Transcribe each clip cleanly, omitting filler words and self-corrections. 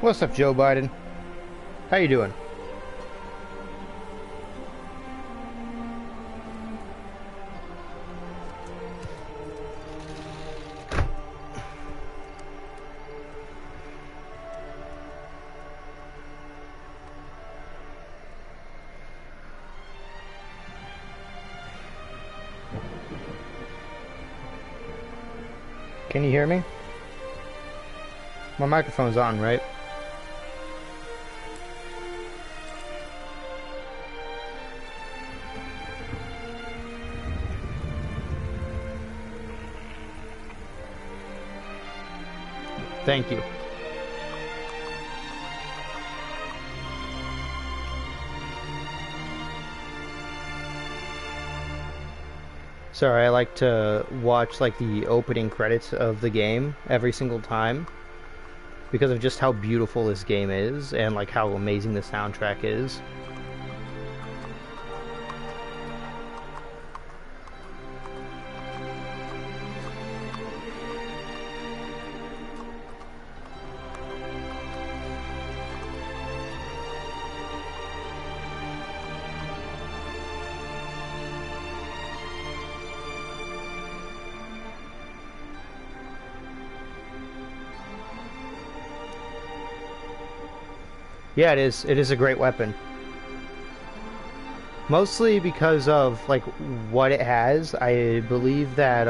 What's up, Joe Biden? How you doing? Can you hear me? My microphone's on, right? Thank you. Sorry, I like to watch like the opening credits of the game every single time because of just how beautiful this game is and like how amazing the soundtrack is. Yeah, it is. It is a great weapon. Mostly because of like what it has. I believe that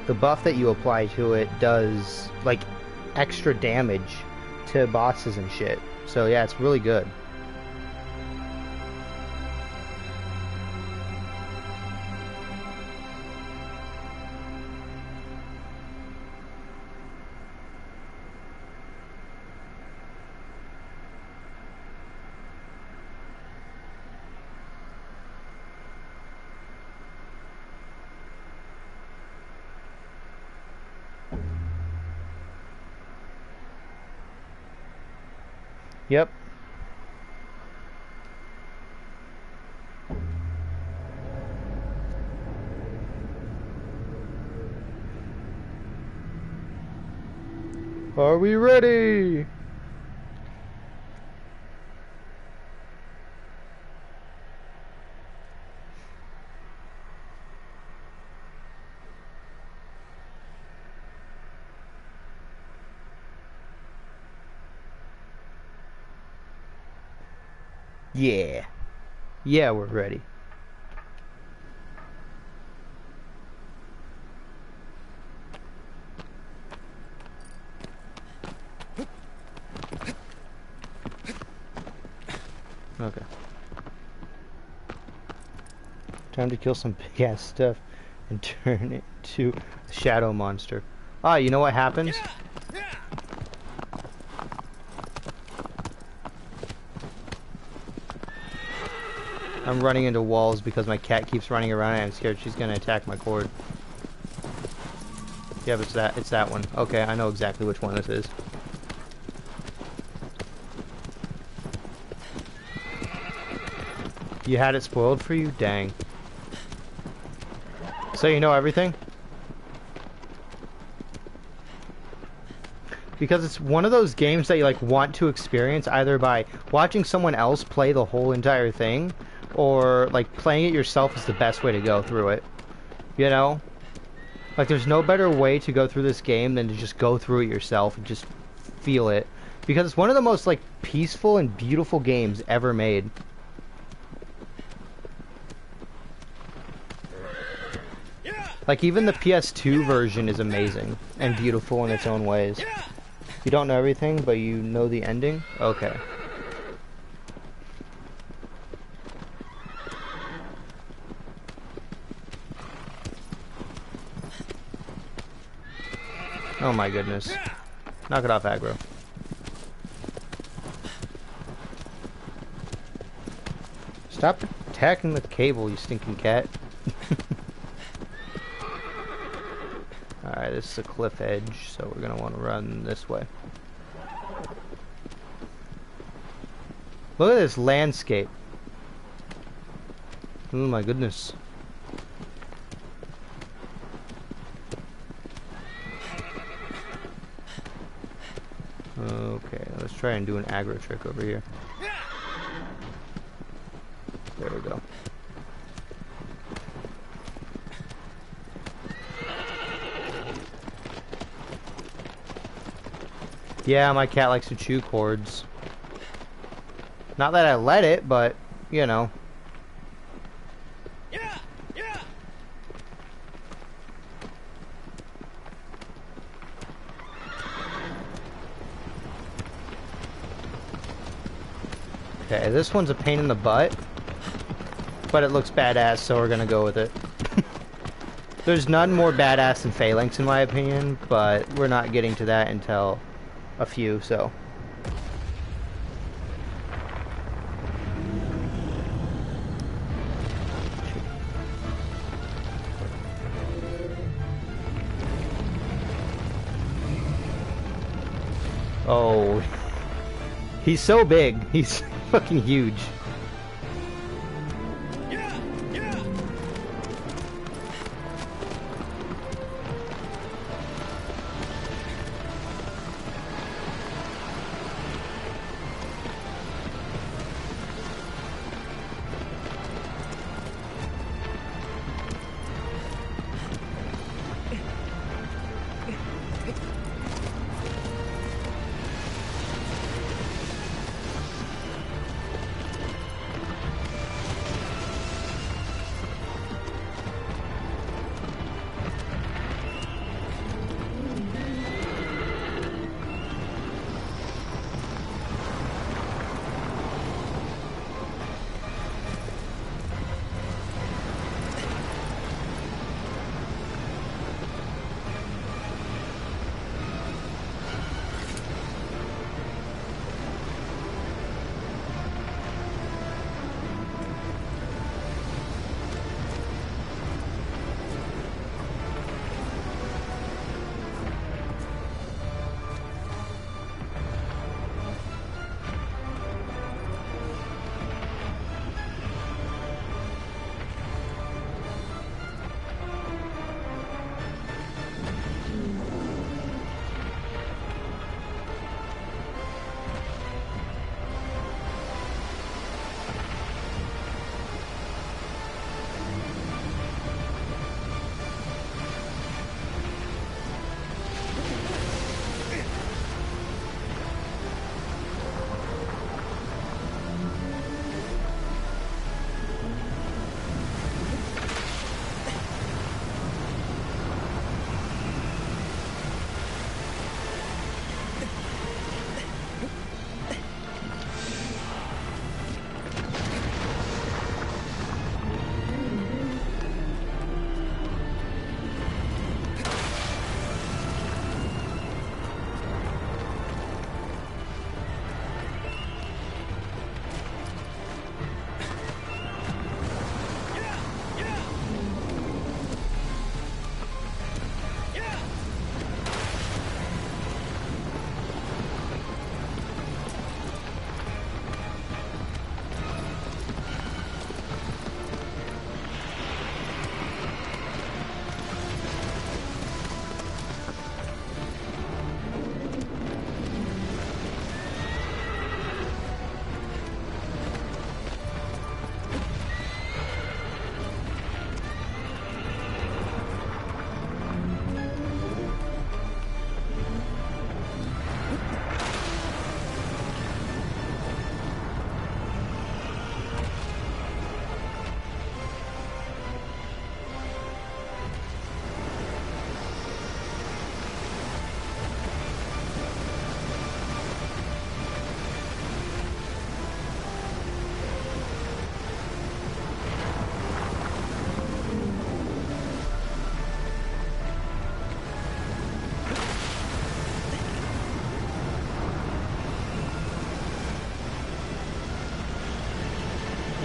the buff that you apply to it does like extra damage to bosses and shit. So yeah, it's really good. Yep. Are we ready? Yeah. Yeah, we're ready. Okay. Time to kill some big ass stuff and turn it to a shadow monster. Ah, you know what happens? I'm running into walls because my cat keeps running around and I'm scared she's gonna attack my cord. Yeah, but it's that one. Okay, I know exactly which one this is. You had it spoiled for you? Dang. So you know everything? Because it's one of those games that you like want to experience either by watching someone else play the whole entire thing or like playing it yourself is the best way to go through it. You know? Like there's no better way to go through this game than to just go through it yourself and just feel it. Because it's one of the most like peaceful and beautiful games ever made. Like even the PS2 version is amazing and beautiful in its own ways. You don't know everything, but you know the ending? Okay. Oh my goodness. Knock it off, aggro. Stop attacking the cable, you stinking cat. Alright, this is a cliff edge, so we're gonna want to run this way. Look at this landscape. Oh my goodness. Okay, let's try and do an aggro trick over here. There we go. Yeah, my cat likes to chew cords. Not that I let it, but, you know. Okay, this one's a pain in the butt, but it looks badass, so we're gonna go with it. There's none more badass than Phalanx in my opinion, but we're not getting to that until a few, so. Oh, he's so big. He's fucking huge.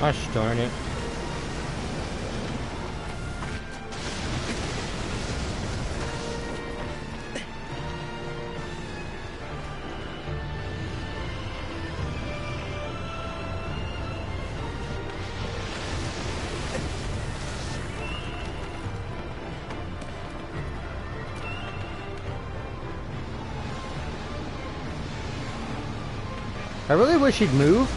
Gosh darn it. I really wish he'd move.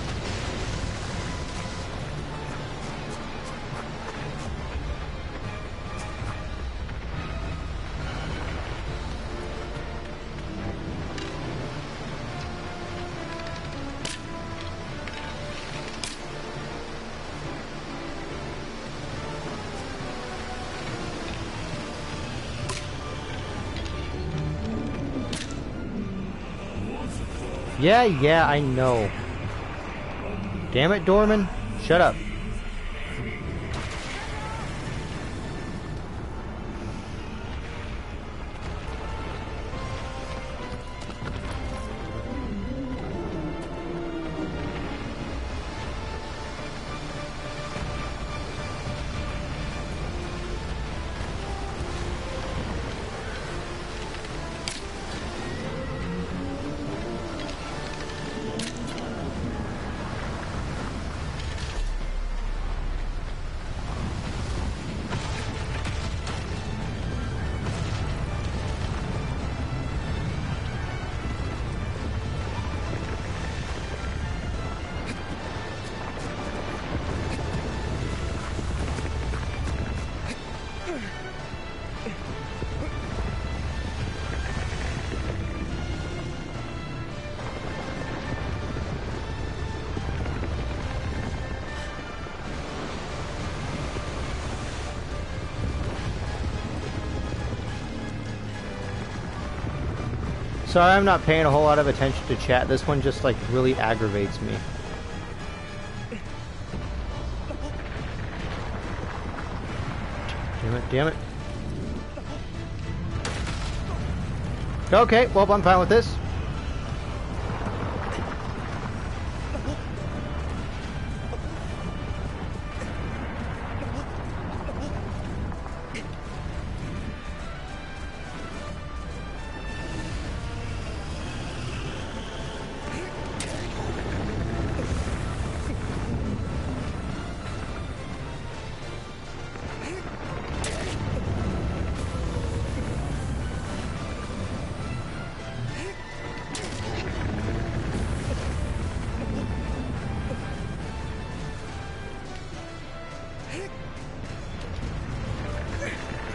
Yeah, I know. Damn it, Dorman. Shut up. Sorry, I'm not paying a whole lot of attention to chat. This one just, like, really aggravates me. Damn it. Okay, well, I'm fine with this.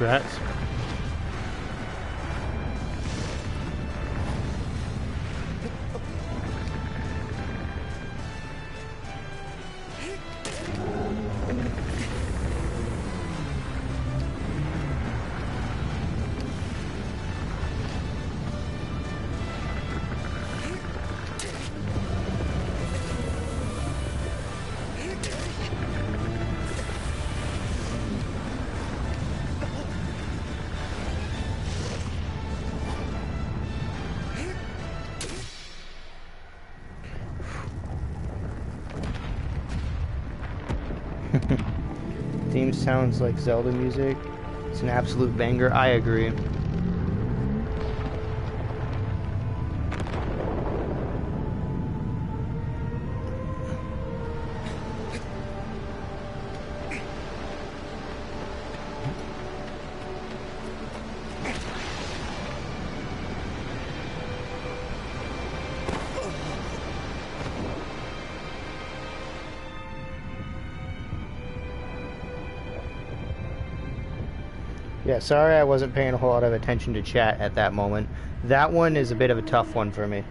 Rats. Theme sounds like Zelda music. It's an absolute banger. I agree. Yeah, sorry I wasn't paying a whole lot of attention to chat at that moment. That one is a bit of a tough one for me.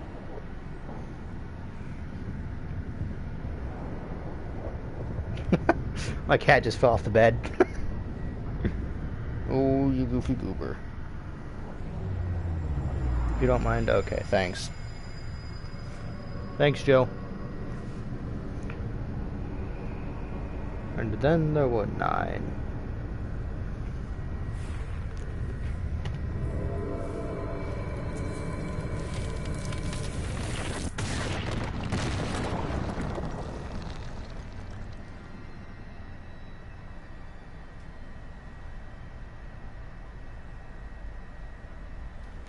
My cat just fell off the bed. Oh, you goofy goober. If you don't mind, okay, thanks. Thanks, Joe. And then there were 9.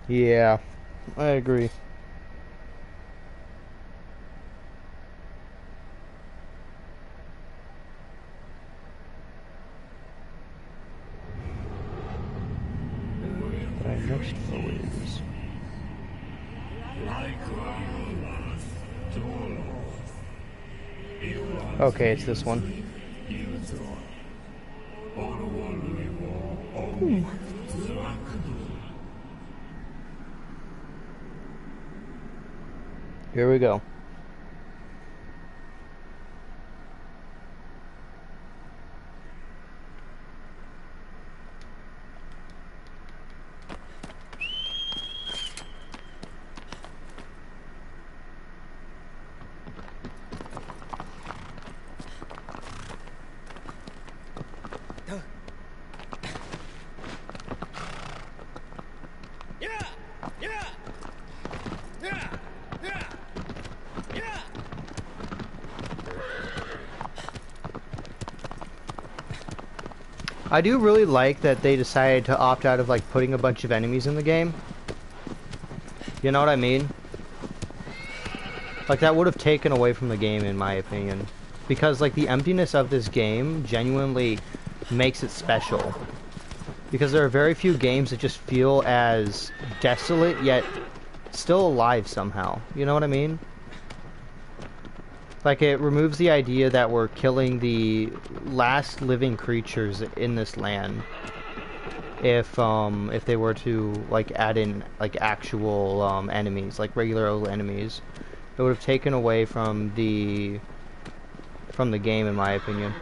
Yeah, I agree. What I next know is... Okay, it's this one. Hmm. Here we go. I do really like that they decided to opt out of like putting a bunch of enemies in the game. You know what I mean? Like that would have taken away from the game in my opinion. Because like the emptiness of this game genuinely makes it special. Because there are very few games that just feel as desolate yet still alive somehow. You know what I mean? Like it removes the idea that we're killing the last living creatures in this land. If they were to like add in like actual enemies, like regular old enemies, it would have taken away from the game in my opinion.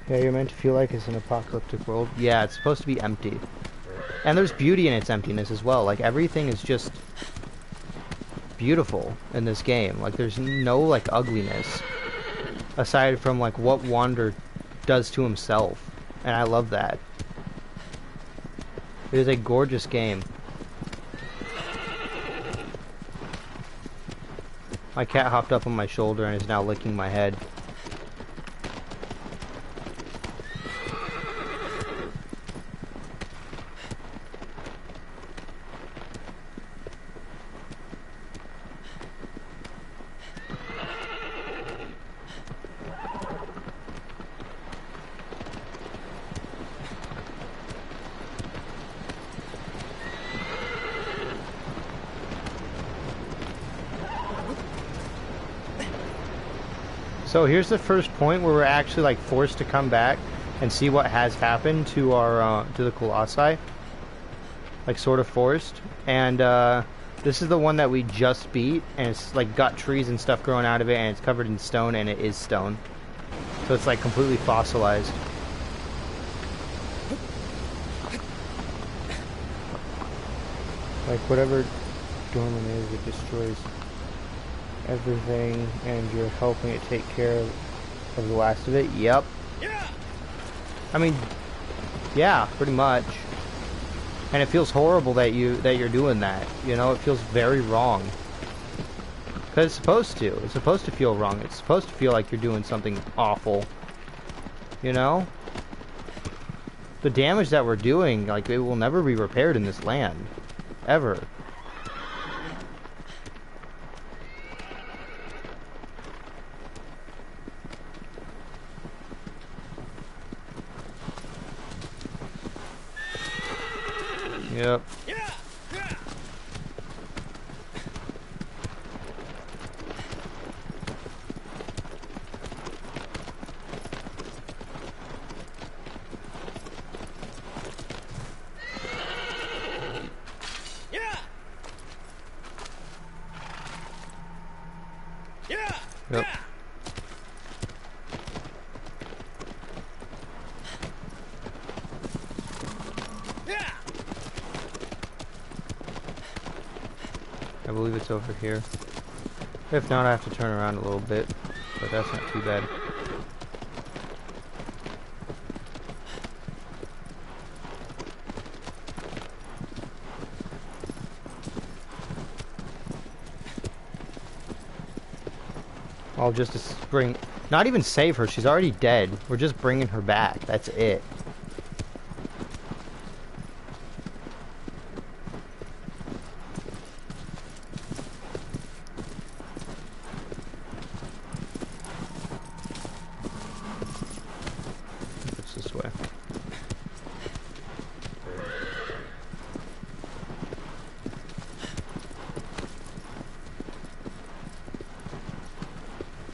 Yeah, you're meant to feel like it's an apocalyptic world. Yeah, it's supposed to be empty. And there's beauty in its emptiness as well. Like, everything is just beautiful in this game. Like, there's no, like, ugliness. Aside from, like, what Wander does to himself. And I love that. It is a gorgeous game. My cat hopped up on my shoulder and is now licking my head. So here's the first point where we're actually like forced to come back and see what has happened to our to the Colossi. Like sort of forced. And this is the one that we just beat, and it's like got trees and stuff growing out of it, and it's covered in stone, and it is stone. So it's like completely fossilized. Like whatever dormant is, it destroys everything, and you're helping it take care of the last of it. Yep. Yeah. I mean, yeah, pretty much. And it feels horrible that you're doing that. You know, it feels very wrong. Because it's supposed to. It's supposed to feel wrong. It's supposed to feel like you're doing something awful. You know? The damage that we're doing, like, it will never be repaired in this land. Ever. Yep. Yep. I believe it's over here. If not, I have to turn around a little bit, but that's not too bad. I'll just bring... Not even save her, she's already dead. We're just bringing her back, that's it. It's this way.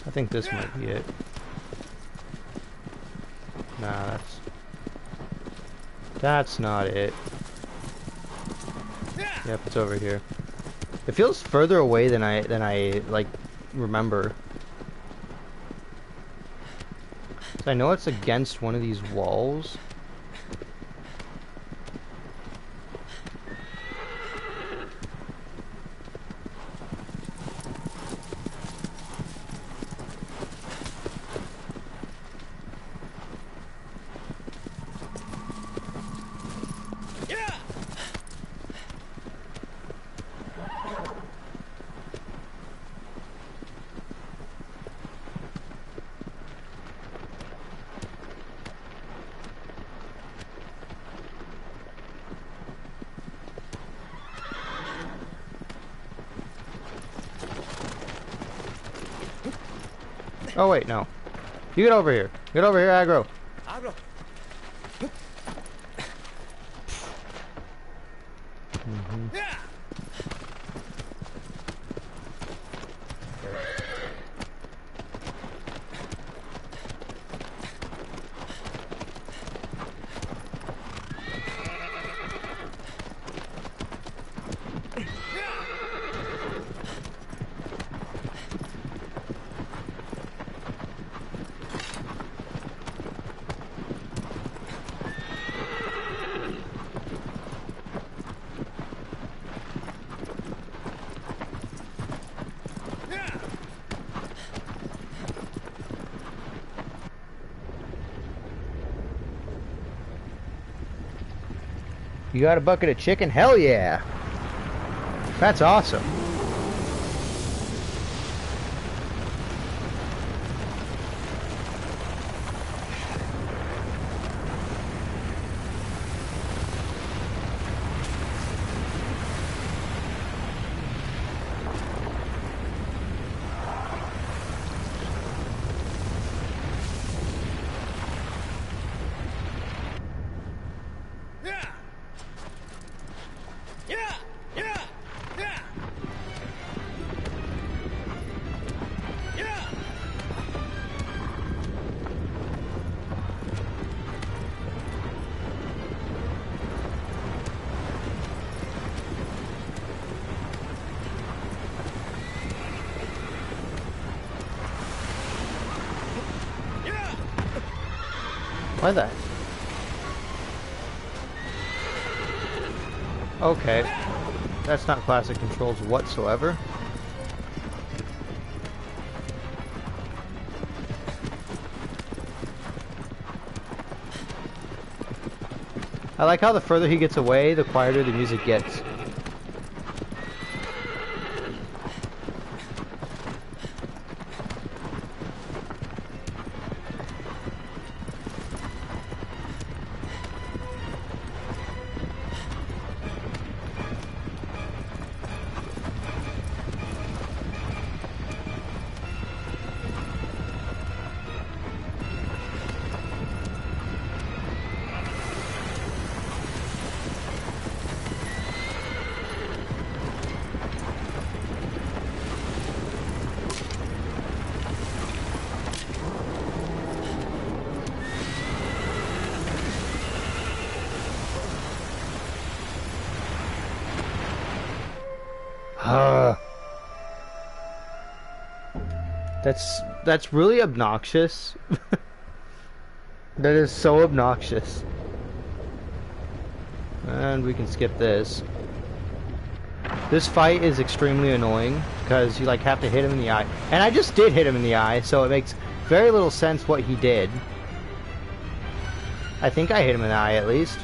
I think this might be it. Nah, that's not it. Yep, it's over here. It feels further away than I like remember. So I know it's against one of these walls. Oh wait, no. You get over here. Get over here, aggro. Aggro. Yeah. You got a bucket of chicken? Hell yeah! That's awesome. Why that? Okay. That's not classic controls whatsoever. I like how the further he gets away, the quieter the music gets. That's really obnoxious. That is so obnoxious. And we can skip this. This fight is extremely annoying because you like have to hit him in the eye. And I just did hit him in the eye, so it makes very little sense what he did. I think I hit him in the eye at least.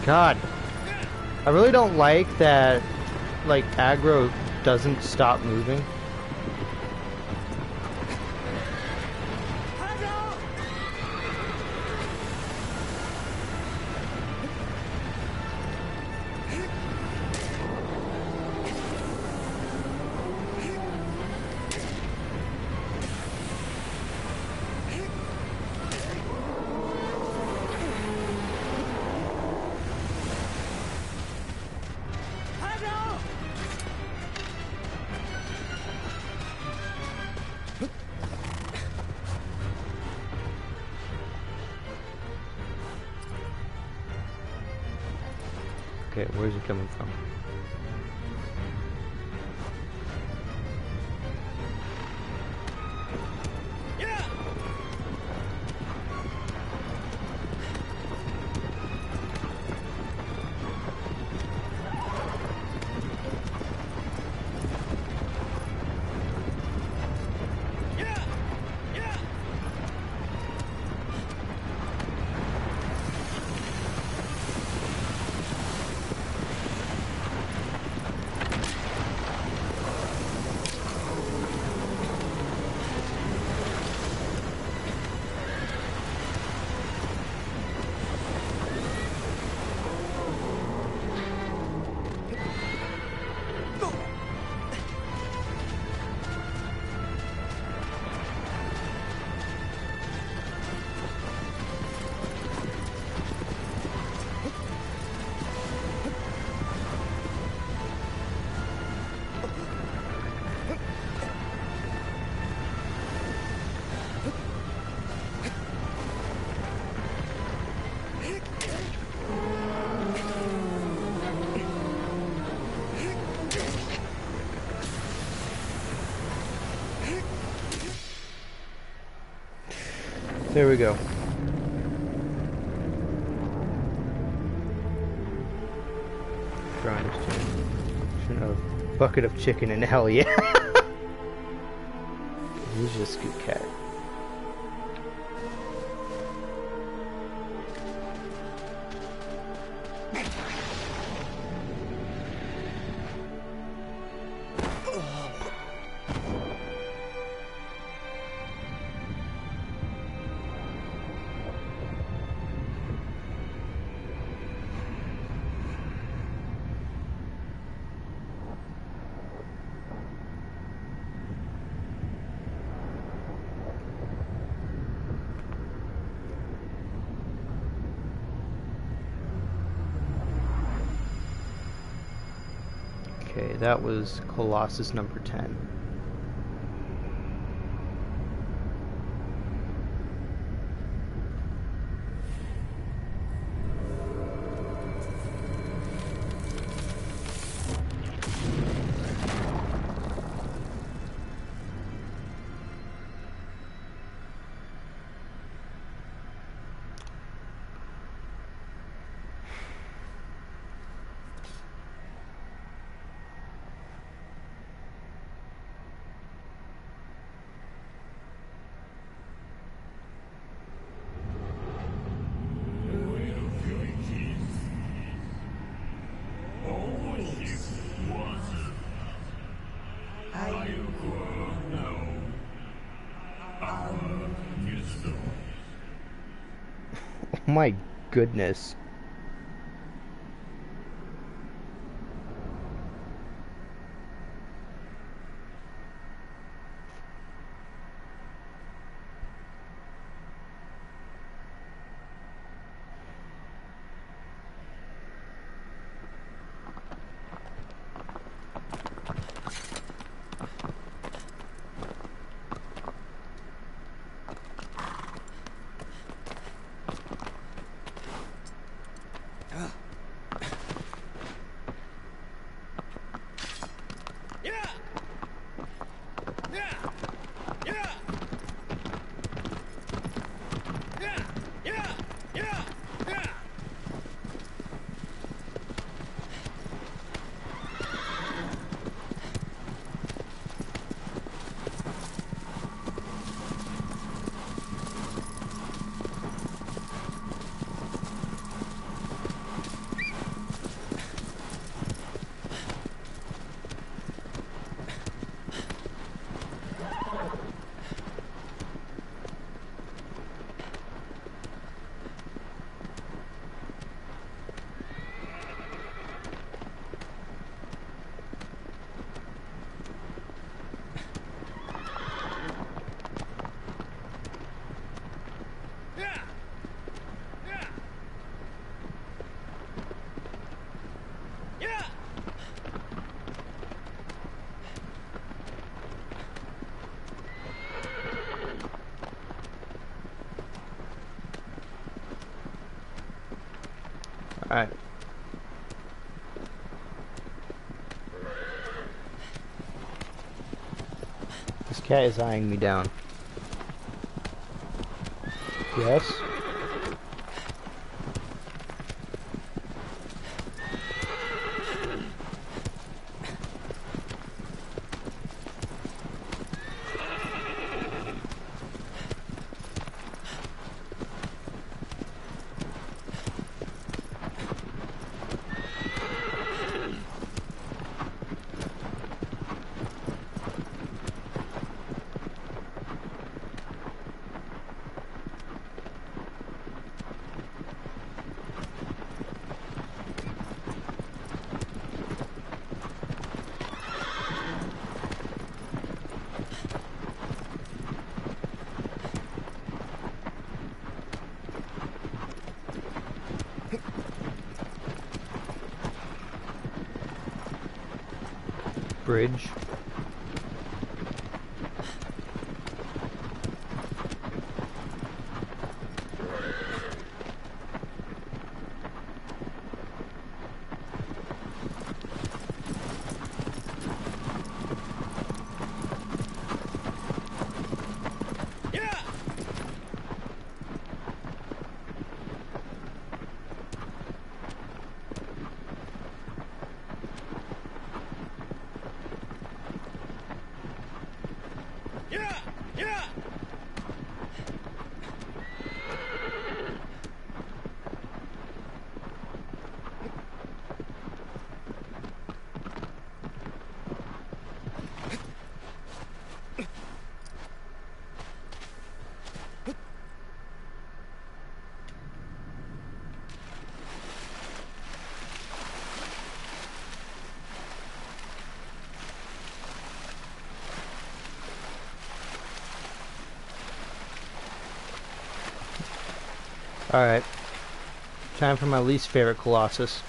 God. I really don't like that, like, aggro doesn't stop moving. Okay, where's he coming from? There we go. Grind of bucket of chicken and hell yeah. He's just a good cat. Okay, that was Colossus number 10. Oh my goodness. Alright. This cat is eyeing me down. Yes? Bridge. Alright. Time for my least favorite Colossus.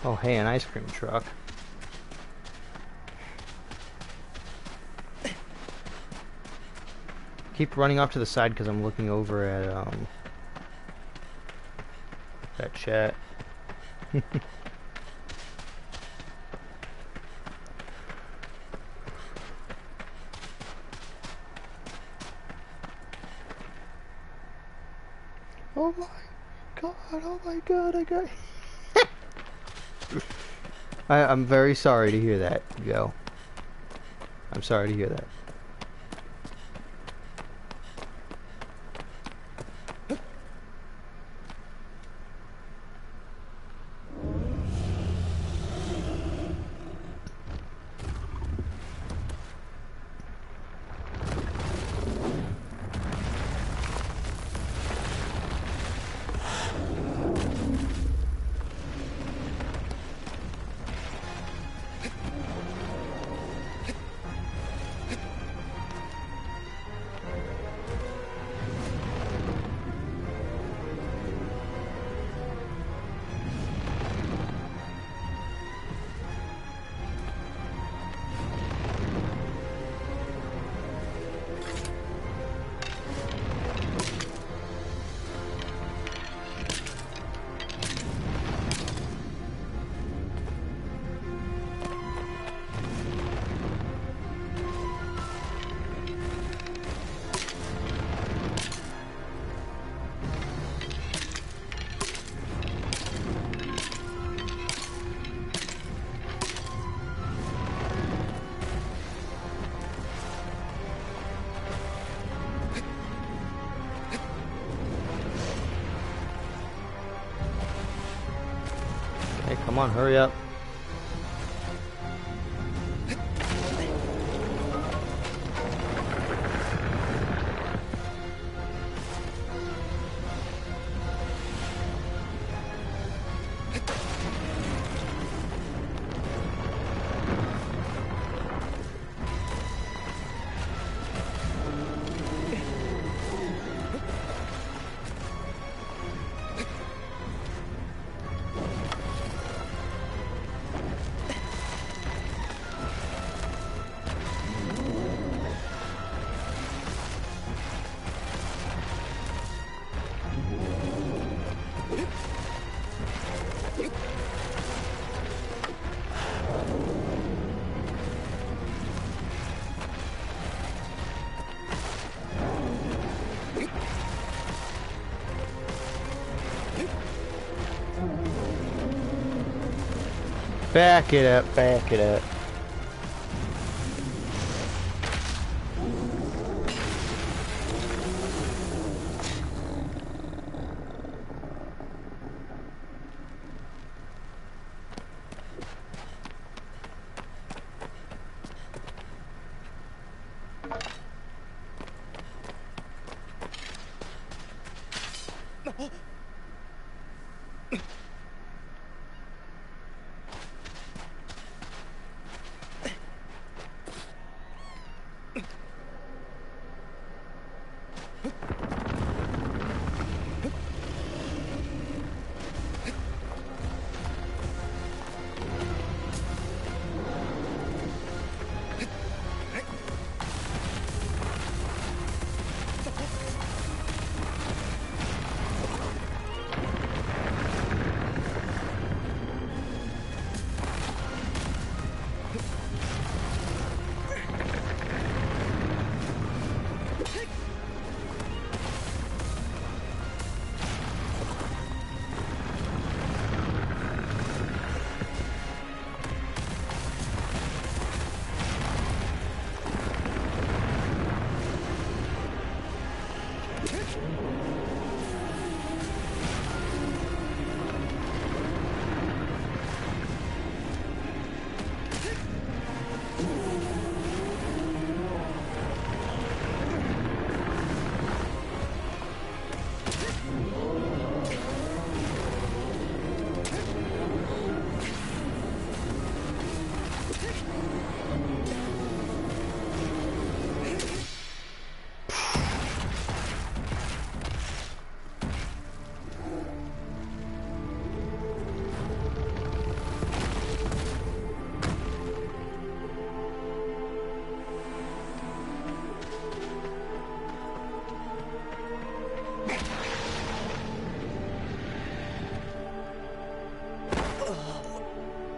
Oh, hey, an ice cream truck. Keep running off to the side because I'm looking over at that chat. Oh my god, I got I'm very sorry to hear that, Joe. I'm sorry to hear that. Hey, come on, hurry up. Back it up, back it up.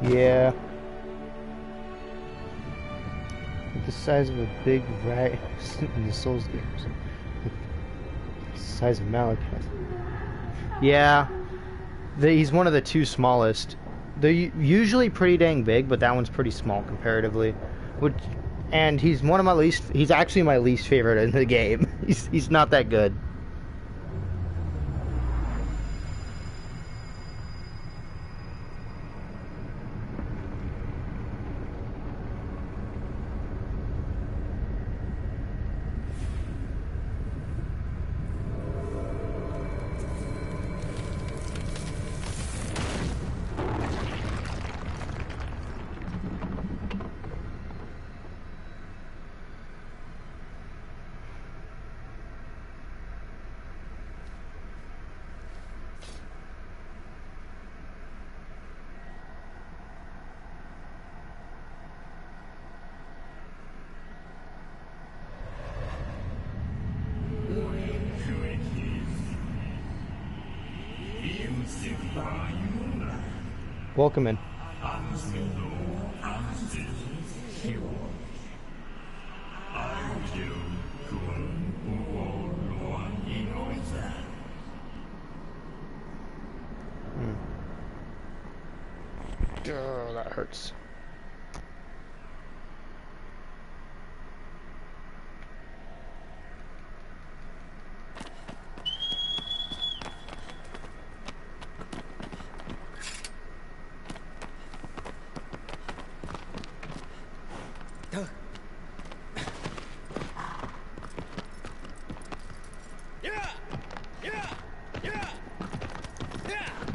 Yeah. The size of a big rat in the Souls games. The size of Malenia. Yeah. He's one of the two smallest. They're usually pretty dang big, but that one's pretty small comparatively. And he's one of my least. He's actually my least favorite in the game. He's not that good. Welcome in. Oh, that hurts.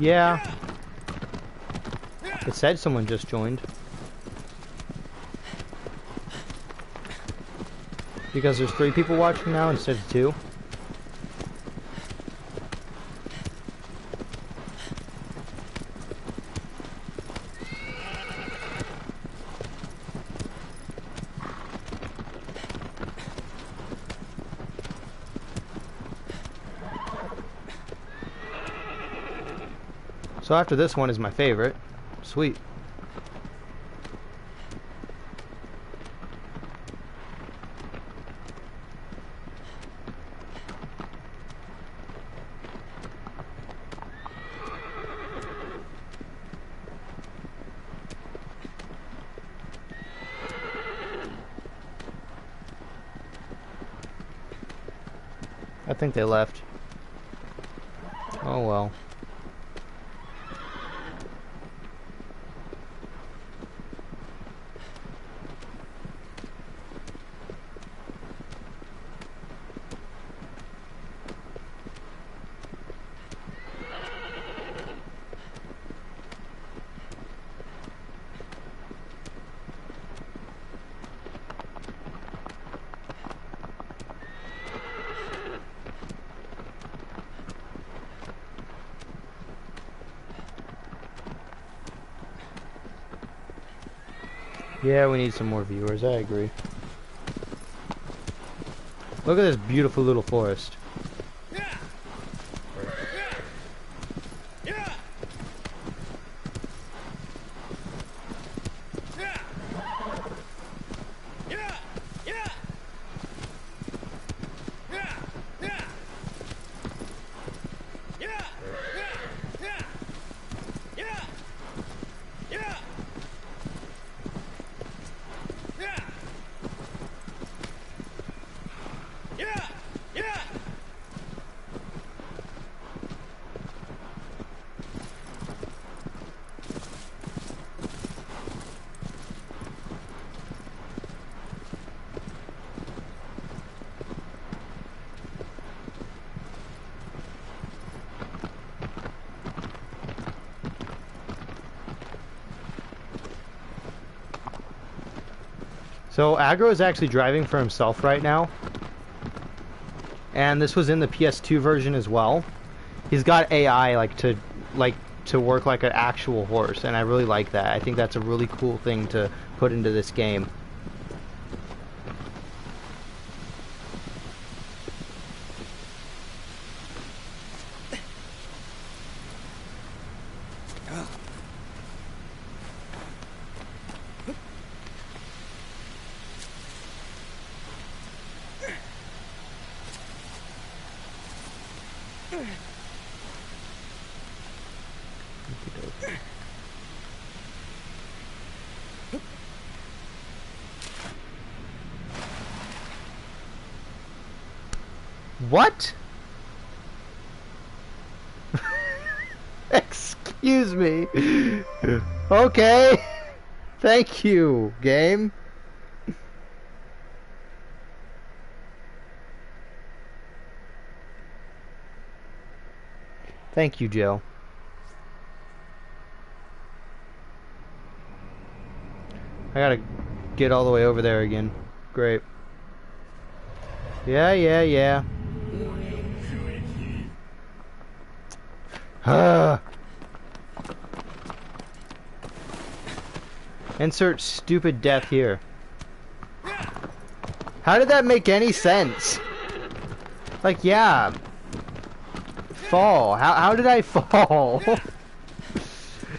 Yeah. It said someone just joined. Because there's 3 people watching now instead of 2. So after this one is my favorite. Sweet. think they left. Oh well. Yeah, we need some more viewers, I agree. Look at this beautiful little forest. So Aggro is actually driving for himself right now. And this was in the PS2 version as well. He's got AI to work like an actual horse, and I really like that. I think that's a really cool thing to put into this game. What? Excuse me. Okay. Thank you, game. Thank you, Joe. I gotta get all the way over there again. Great. Yeah. Insert stupid death here. How did that make any sense? Like, yeah. Fall. How did I fall?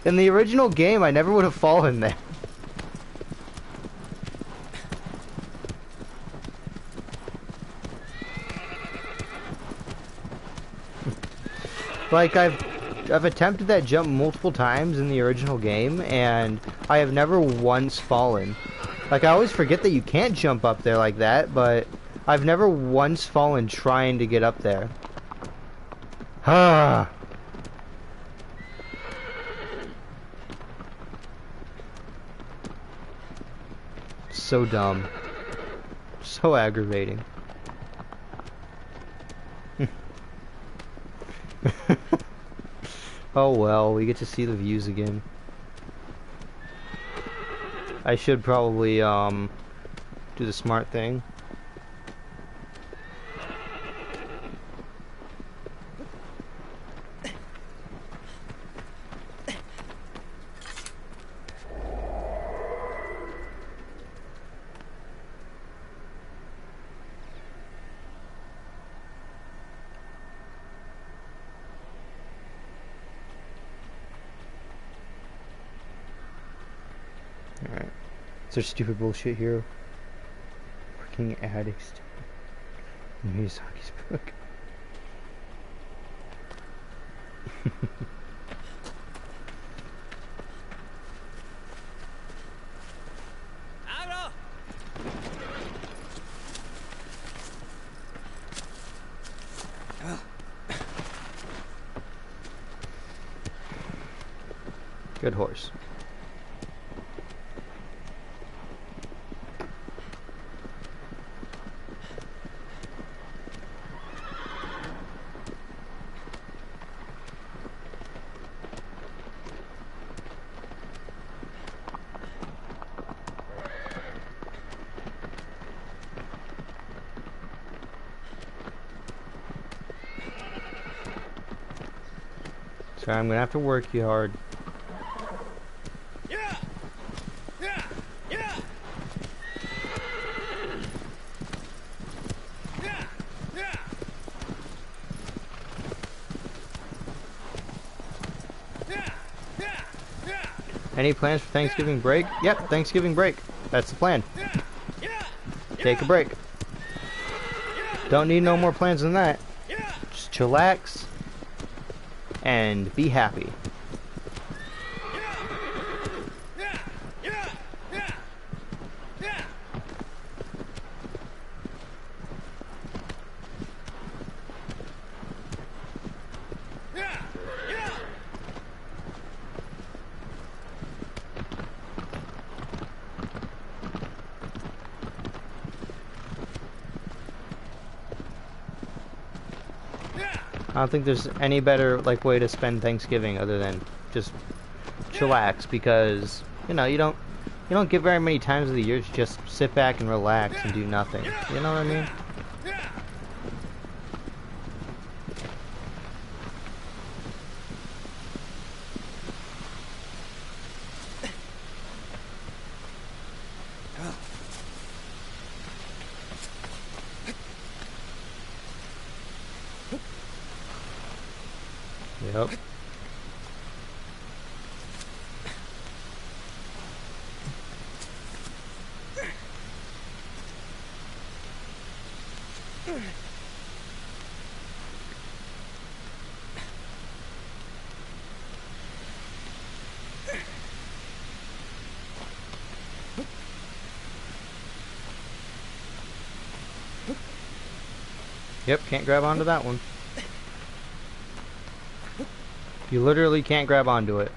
In the original game, I never would have fallen there. Like, I've attempted that jump multiple times in the original game, and I have never once fallen. Like, I always forget that you can't jump up there like that, but I've never once fallen trying to get up there. Ah. So dumb. So aggravating. Oh well, we get to see the views again. I should probably do the smart thing. Alright. It's their stupid bullshit here. Freaking addicts. Miyazaki's book. Good horse. Sorry, I'm gonna have to work you hard. Any plans for Thanksgiving break? Yep, Thanksgiving break. That's the plan. Take a break. Don't need no more plans than that. Just chillax and be happy. I don't think there's any better way to spend Thanksgiving other than just chillax, because you don't get very many times of the year to just sit back and relax and do nothing. You know what I mean? Yep. Yep, can't grab onto that one. You literally can't grab onto it.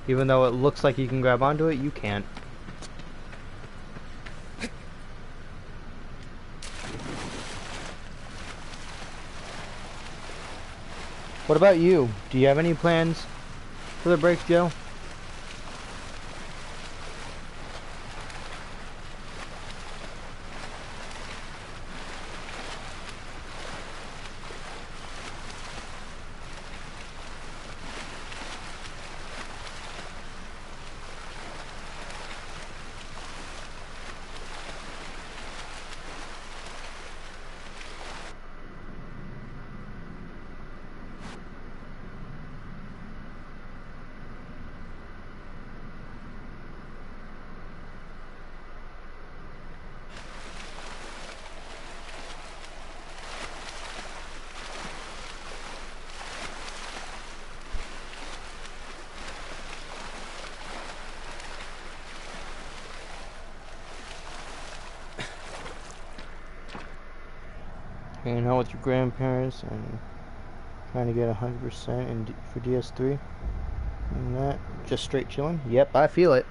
Even though it looks like you can grab onto it, you can't. What about you? Do you have any plans for the break, Joe? Hanging out with your grandparents and trying to get 100% for DS3 and that. Just straight chilling. Yep, I feel it.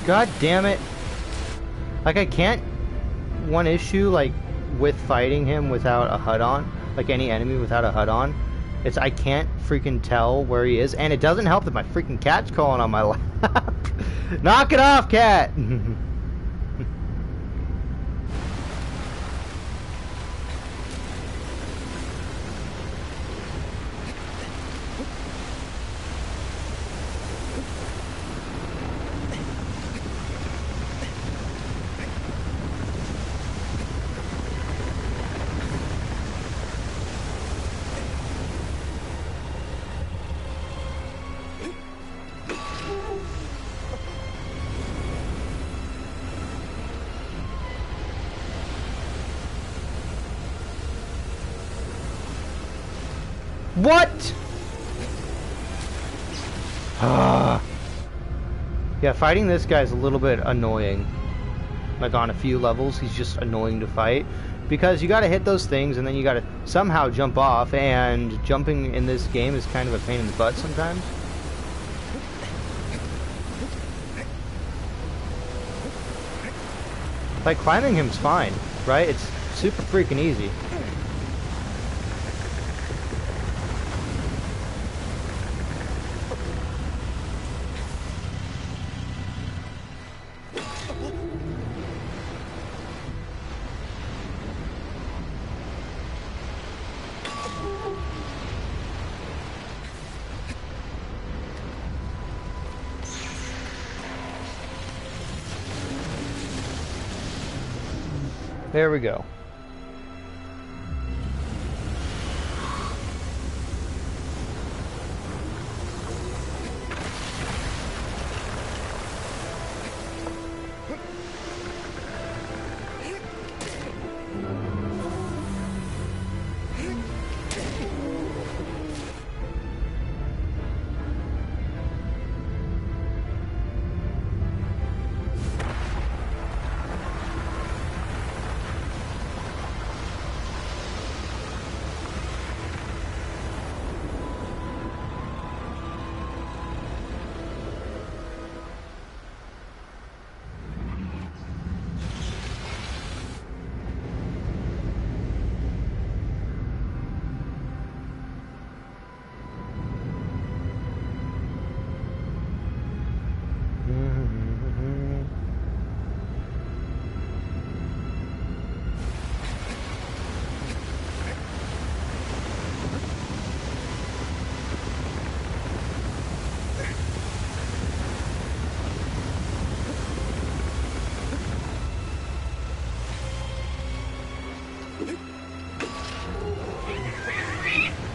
God damn it. Like, I can't... One issue, like, with fighting him without a HUD on, like any enemy without a HUD on, it's I can't freaking tell where he is, and it doesn't help that my freaking cat's crawling on my lap. Knock it off, cat! What? Yeah, fighting this guy's a little bit annoying. Like on a few levels, he's just annoying to fight. Because you gotta hit those things and then you gotta somehow jump off, and jumping in this game is kind of a pain in the butt sometimes. Like climbing him's fine, right? It's super freaking easy. There we go.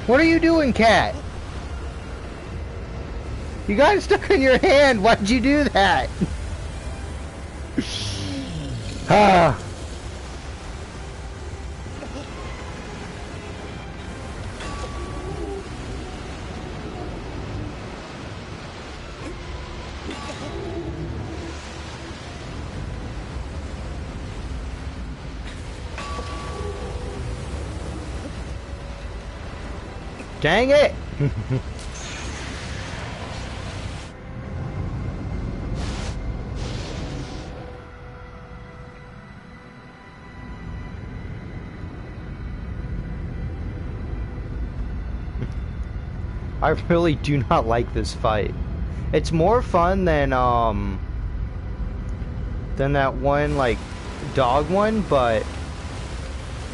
What are you doing, cat? You got it stuck in your hand. Why'd you do that? Ah. Dang it! I really do not like this fight. It's more fun than that one like dog one, but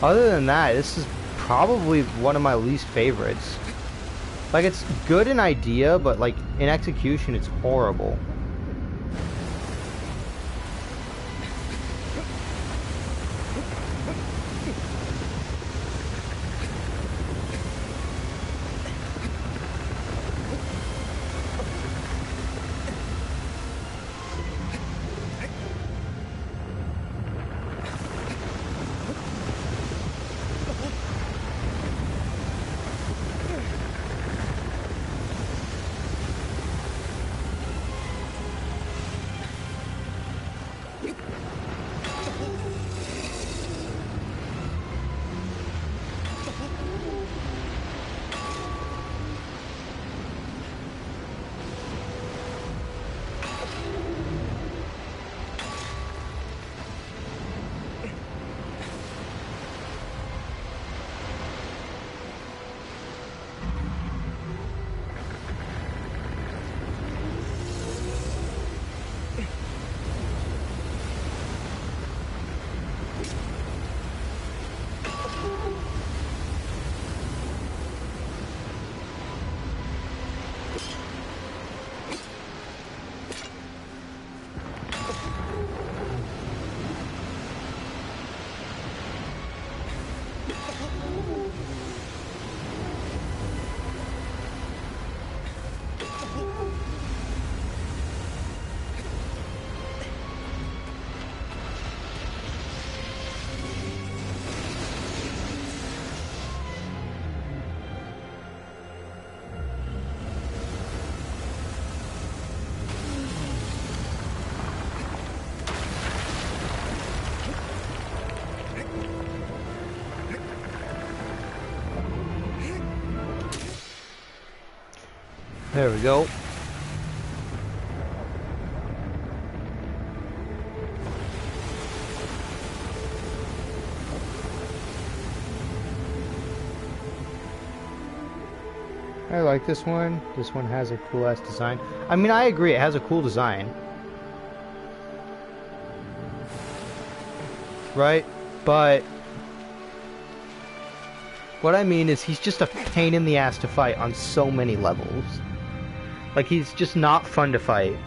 other than that, this is probably one of my least favorites. Like, it's good in idea, but like in execution it's horrible. There we go. I like this one. This one has a cool ass design. I mean, I agree, it has a cool design. Right? But what I mean is he's just a pain in the ass to fight on so many levels. Like, he's just not fun to fight.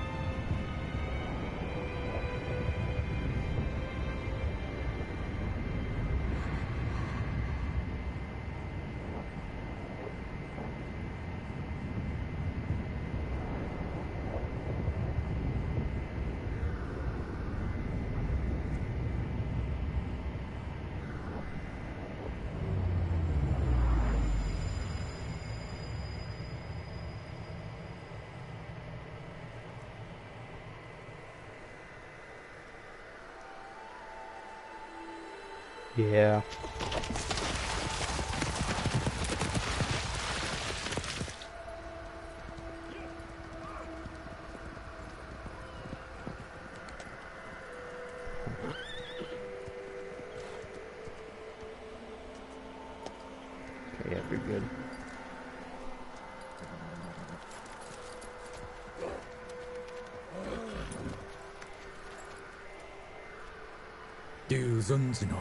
Yeah. Okay, yeah, pretty good. 듀전진호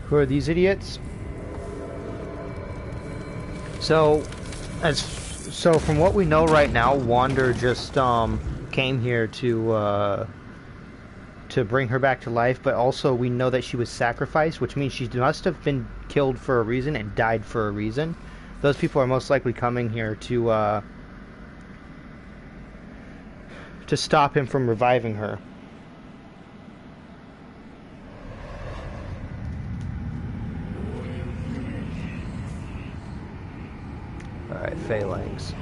'Who are these idiots? So, from what we know right now, Wander just came here to bring her back to life, but also we know that she was sacrificed, which means she must have been killed for a reason and died for a reason. Those people are most likely coming here to stop him from reviving her. Alright, phalanx.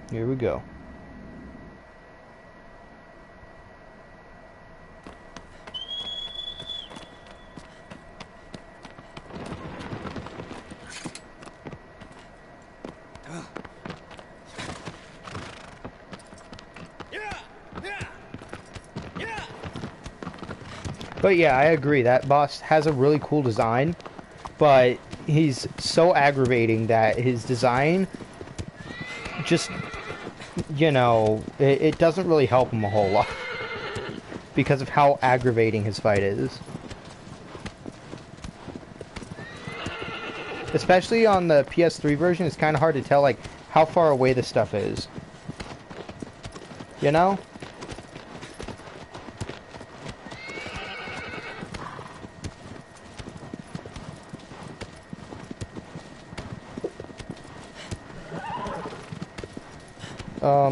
Here we go. But yeah, I agree. That boss has a really cool design, but he's so aggravating that his design just, you know, it doesn't really help him a whole lot because of how aggravating his fight is. Especially on the PS3 version, it's kind of hard to tell, like, how far away the stuff is. You know?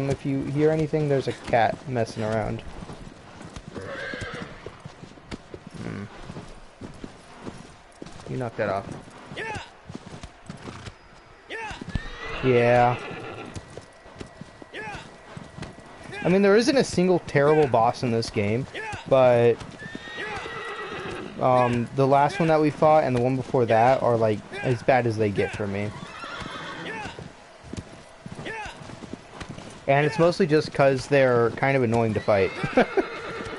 If you hear anything, there's a cat messing around. You knock that off. Yeah. I mean, there isn't a single terrible boss in this game, but the last one that we fought and the one before that are like as bad as they get for me. And it's mostly just because they're kind of annoying to fight.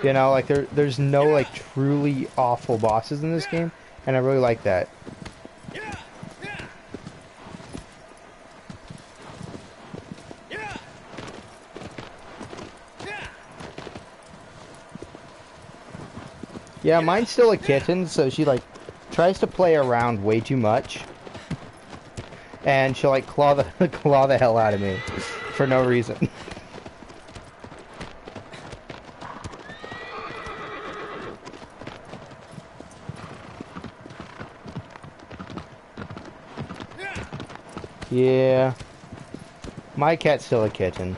You know, like there's no like truly awful bosses in this game, and I really like that. Yeah, mine's still a kitten, so she like tries to play around way too much. and she'll like claw the claw the hell out of me for no reason. Yeah, my cat's still a kitten.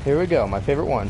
Here we go, my favorite one.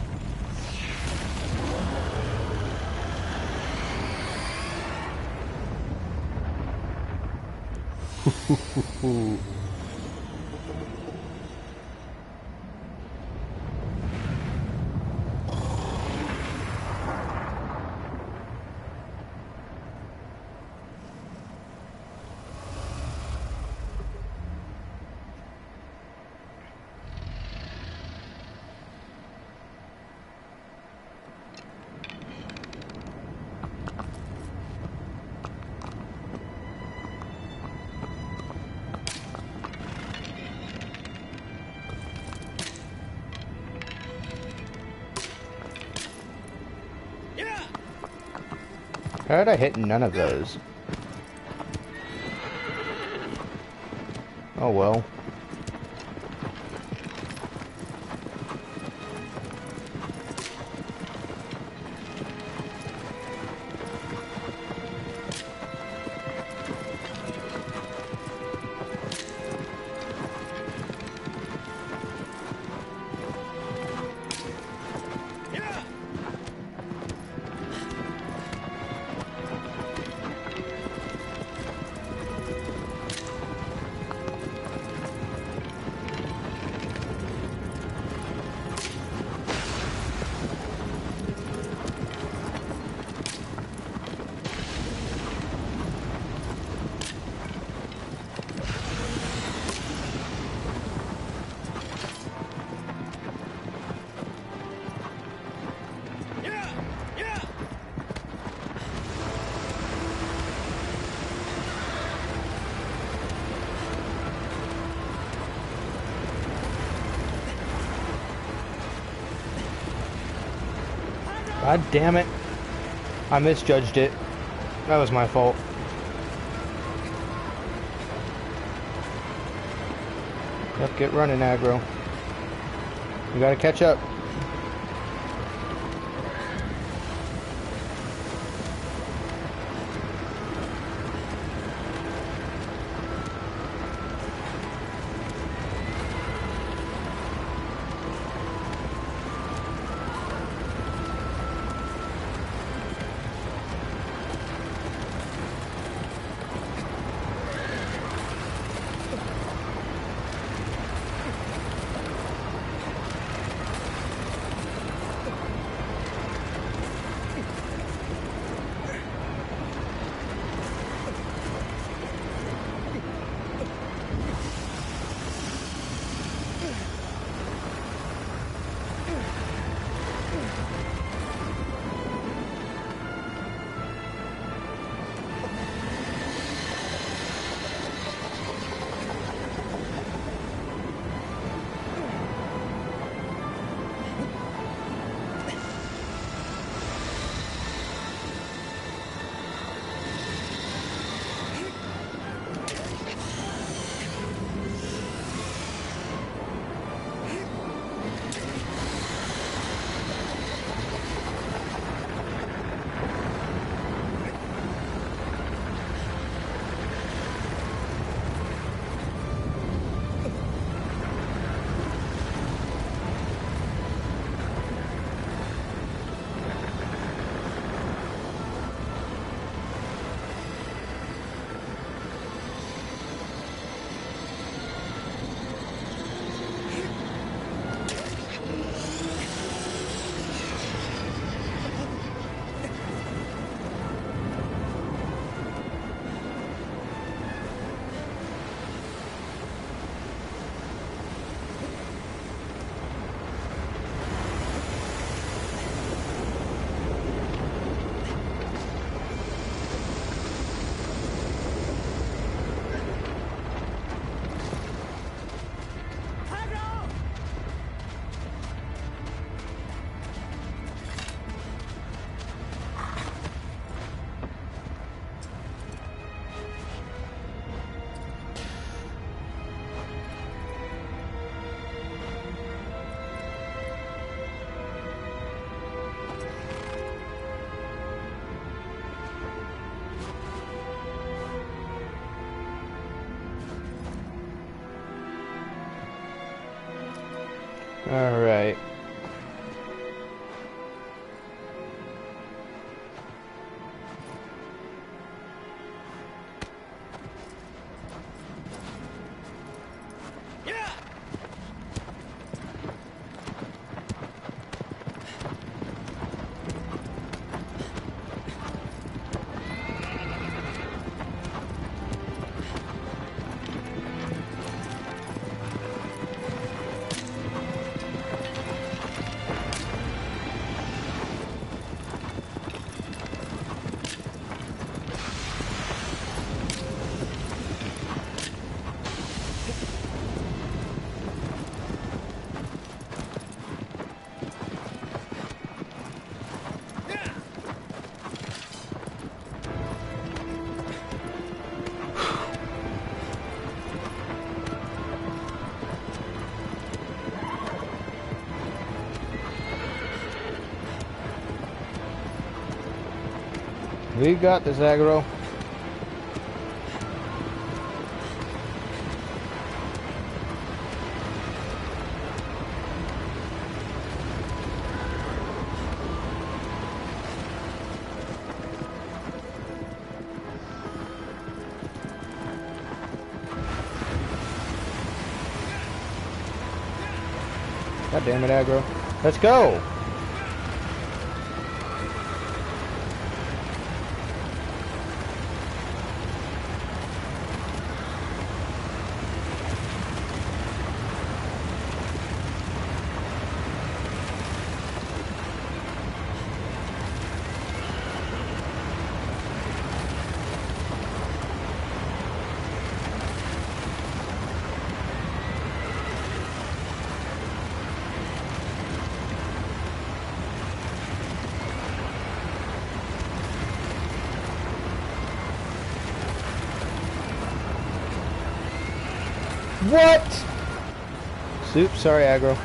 How did I hit none of those? Oh well. God damn it. I misjudged it. That was my fault. Yep, get running, aggro. You gotta catch up. Alright. We got this, aggro. God damn it, aggro. Let's go! What? Soup, sorry, aggro.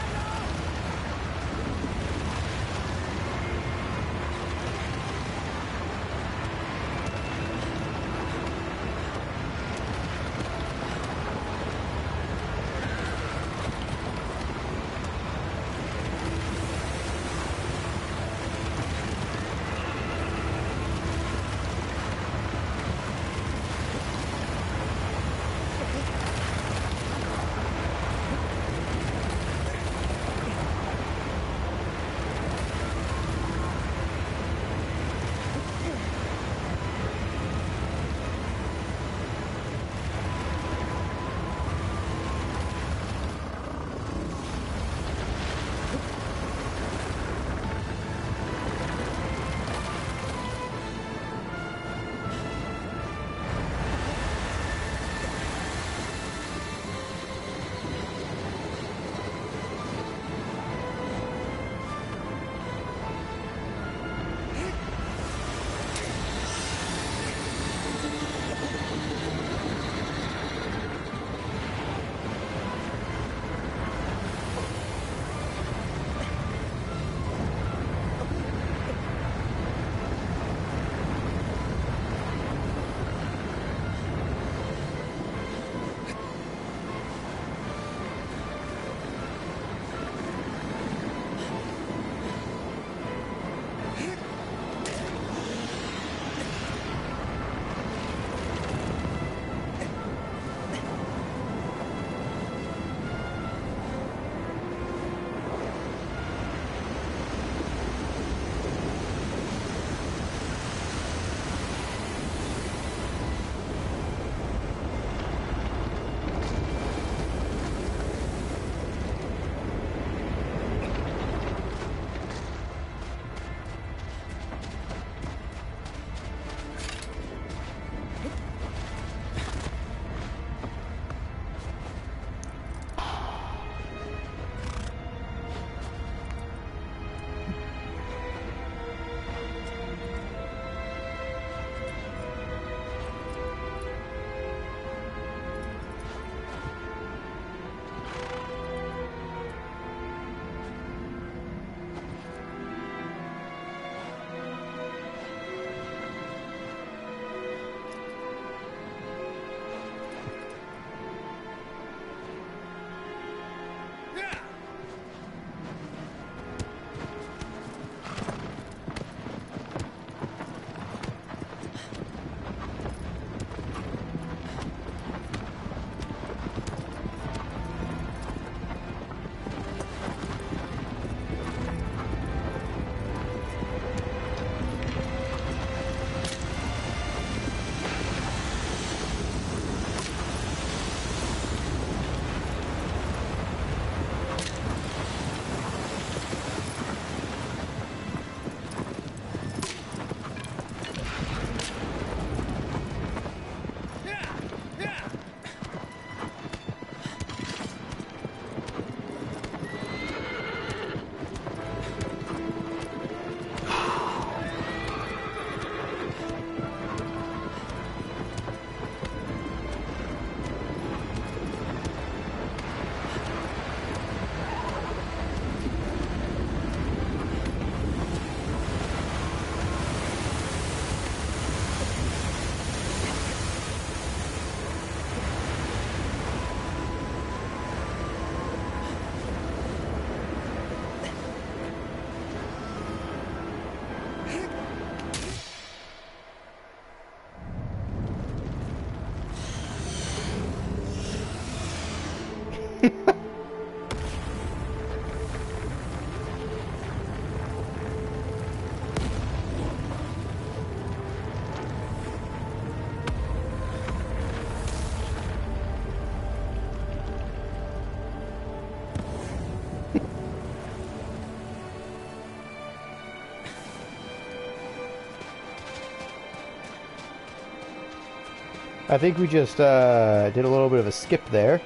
I think we just did a little bit of a skip there.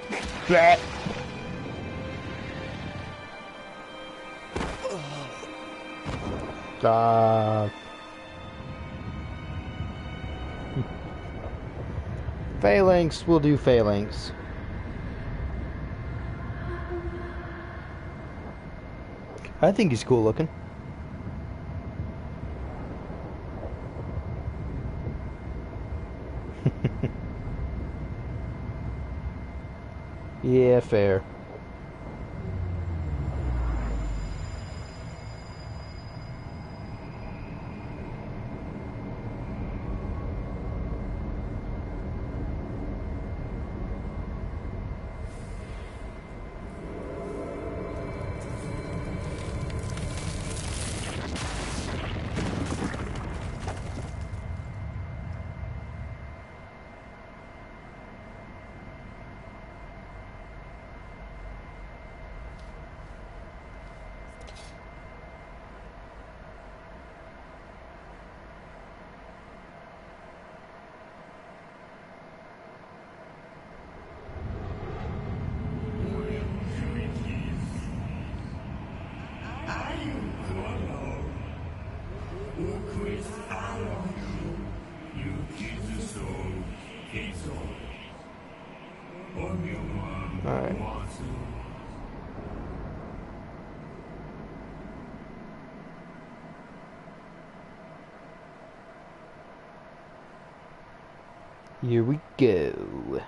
Blah. Phalanx, we'll do Phalanx. I think he's cool looking. Yeah, fair. Alright. Here we go.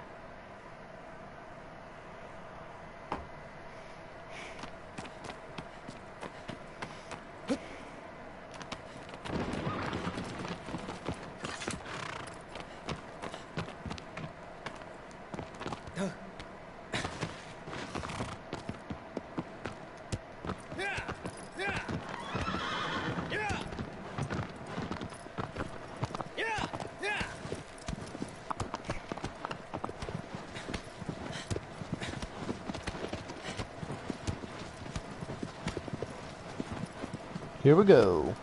Here we go.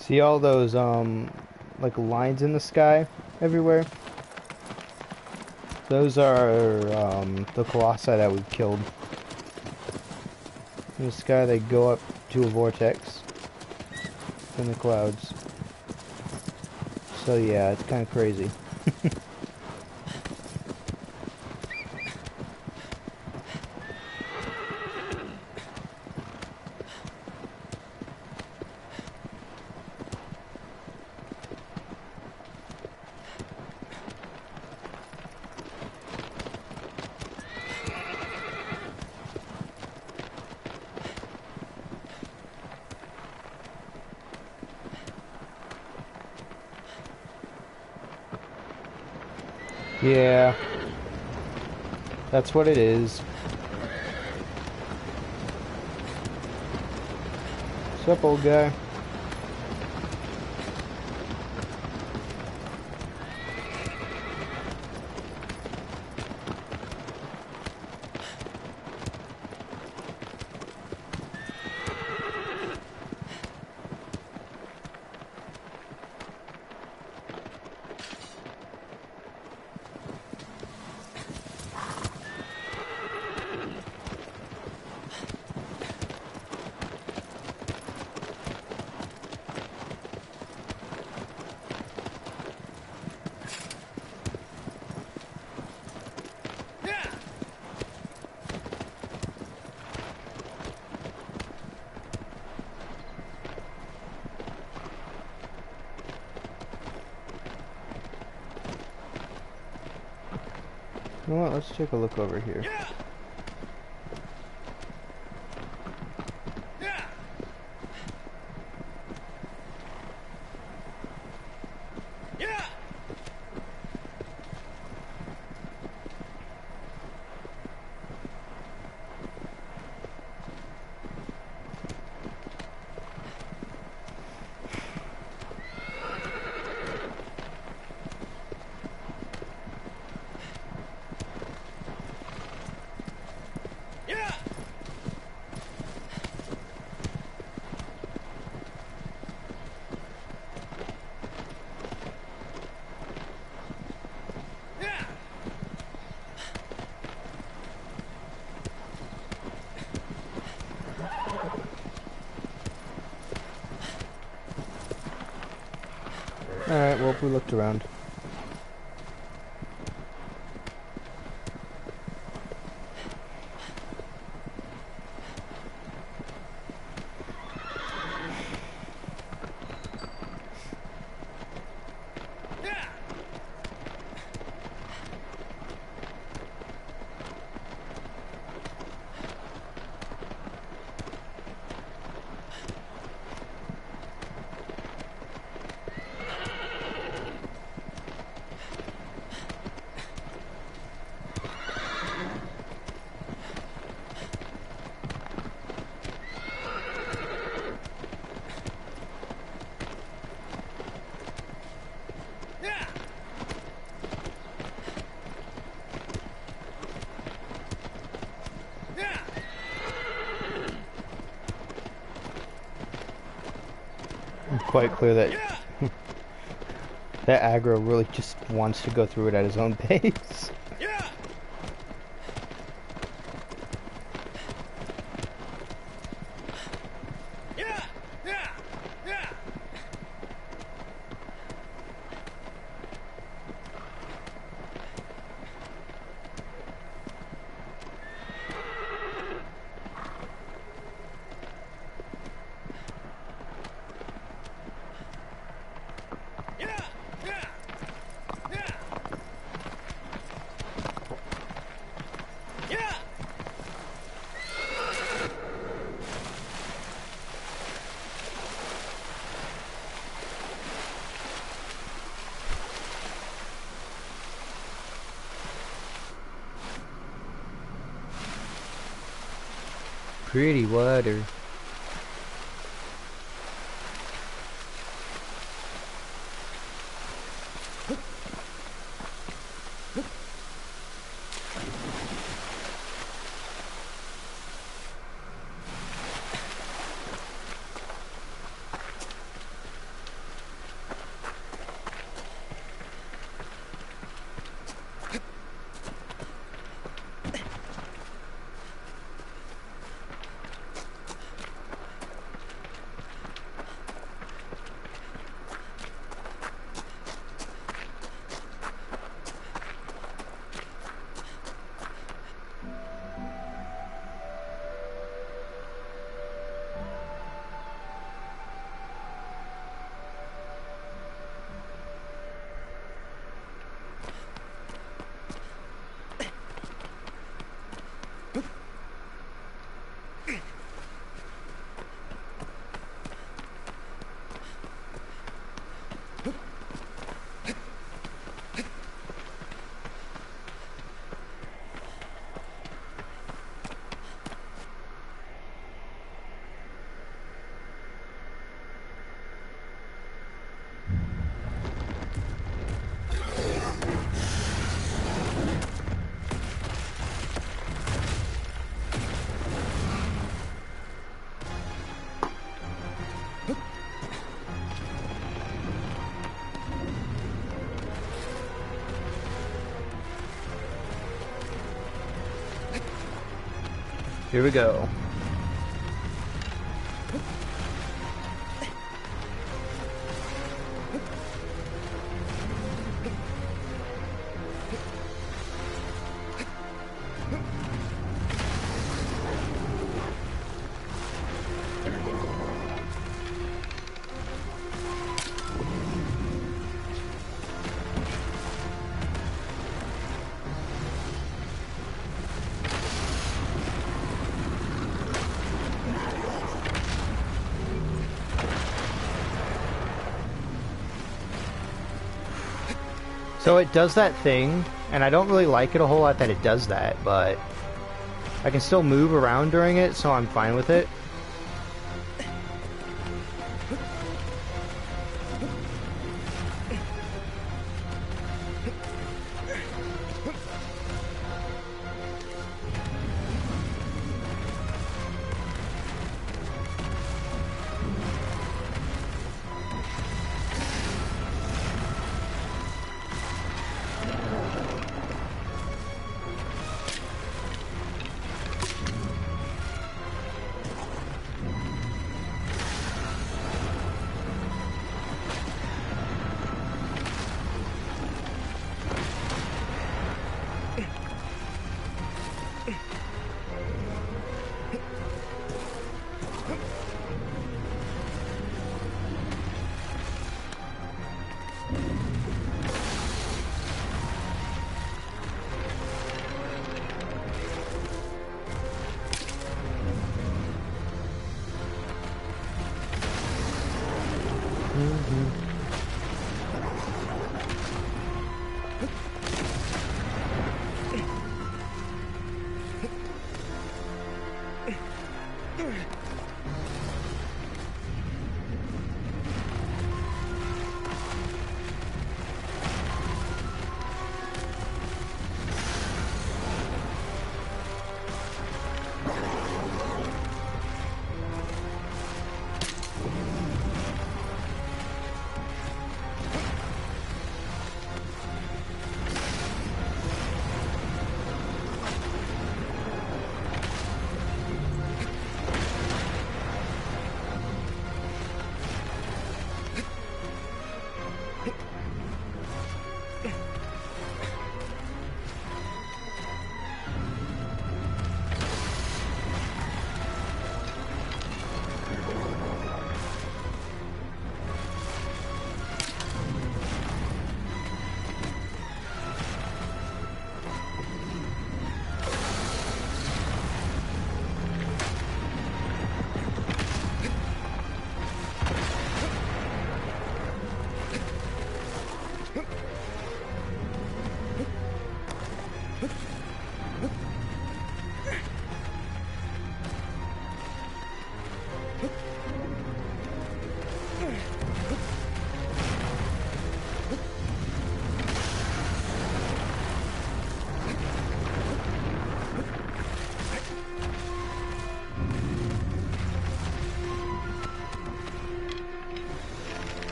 See all those, like lines in the sky everywhere? Those are, the Colossi that we killed. In the sky, they go up to a vortex in the clouds. So yeah, it's kind of crazy. Yeah, that's what it is. What's up, old guy? You know what? Let's take a look over here. Alright, well, we looked around. Quite clear that that aggro really just wants to go through it at his own pace. Pretty water. Here we go. So it does that thing, and I don't really like it a whole lot that it does that, but I can still move around during it, so I'm fine with it.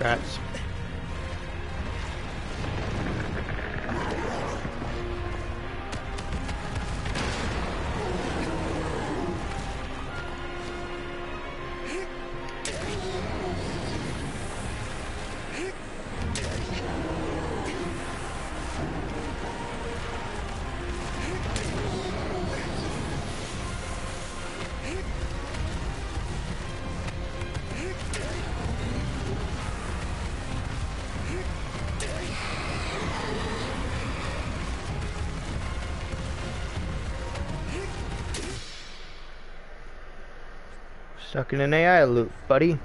Rats. Stuck in an AI loop, buddy.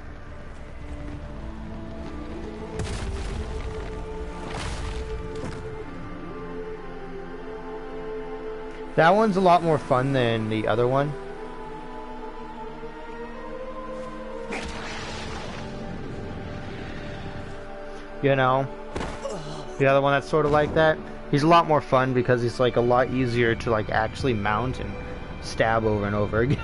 That one's a lot more fun than the other one. You know? The other one that's sort of like that. He's a lot more fun because he's like a lot easier to like actually mount and stab over and over again.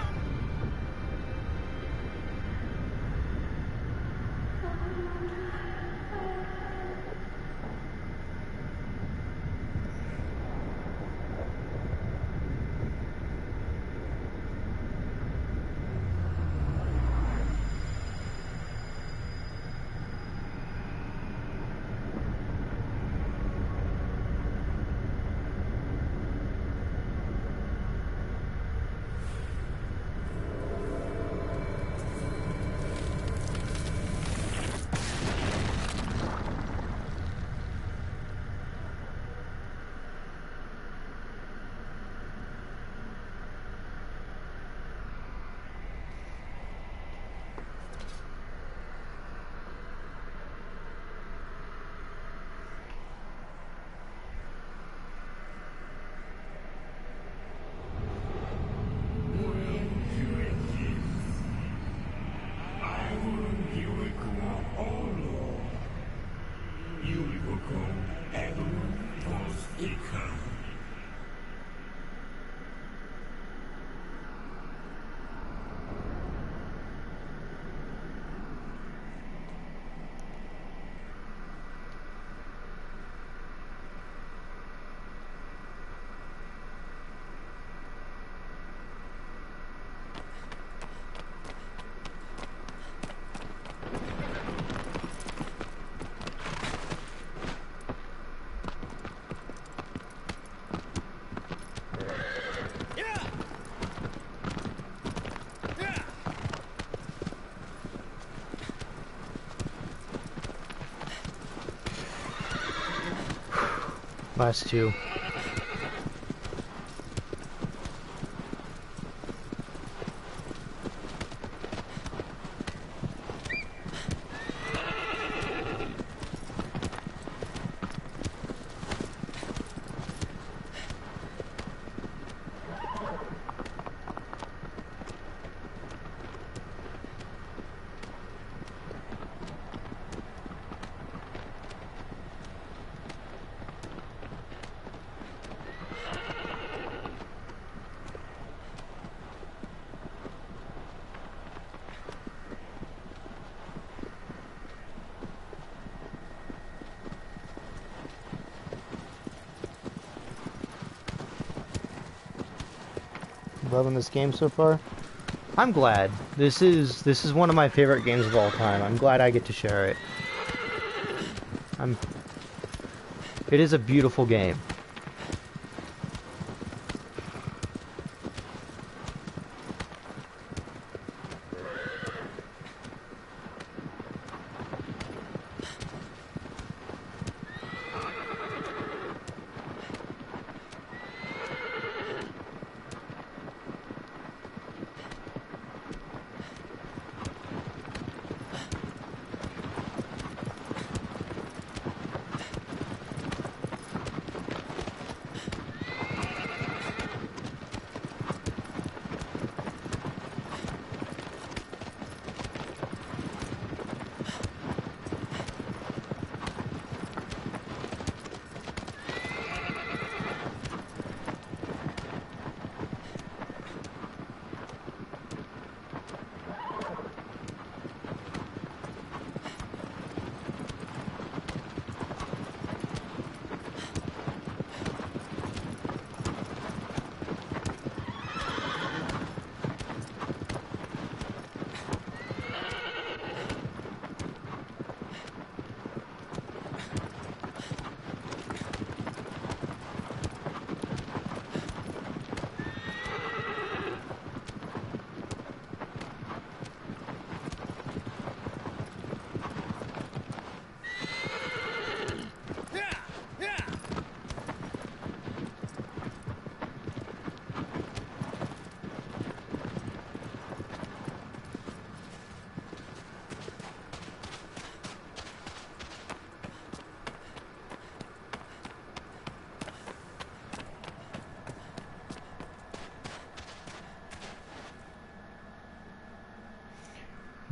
Last two. Loving this game so far. I'm glad. This is one of my favorite games of all time. I'm glad I get to share it. It is a beautiful game.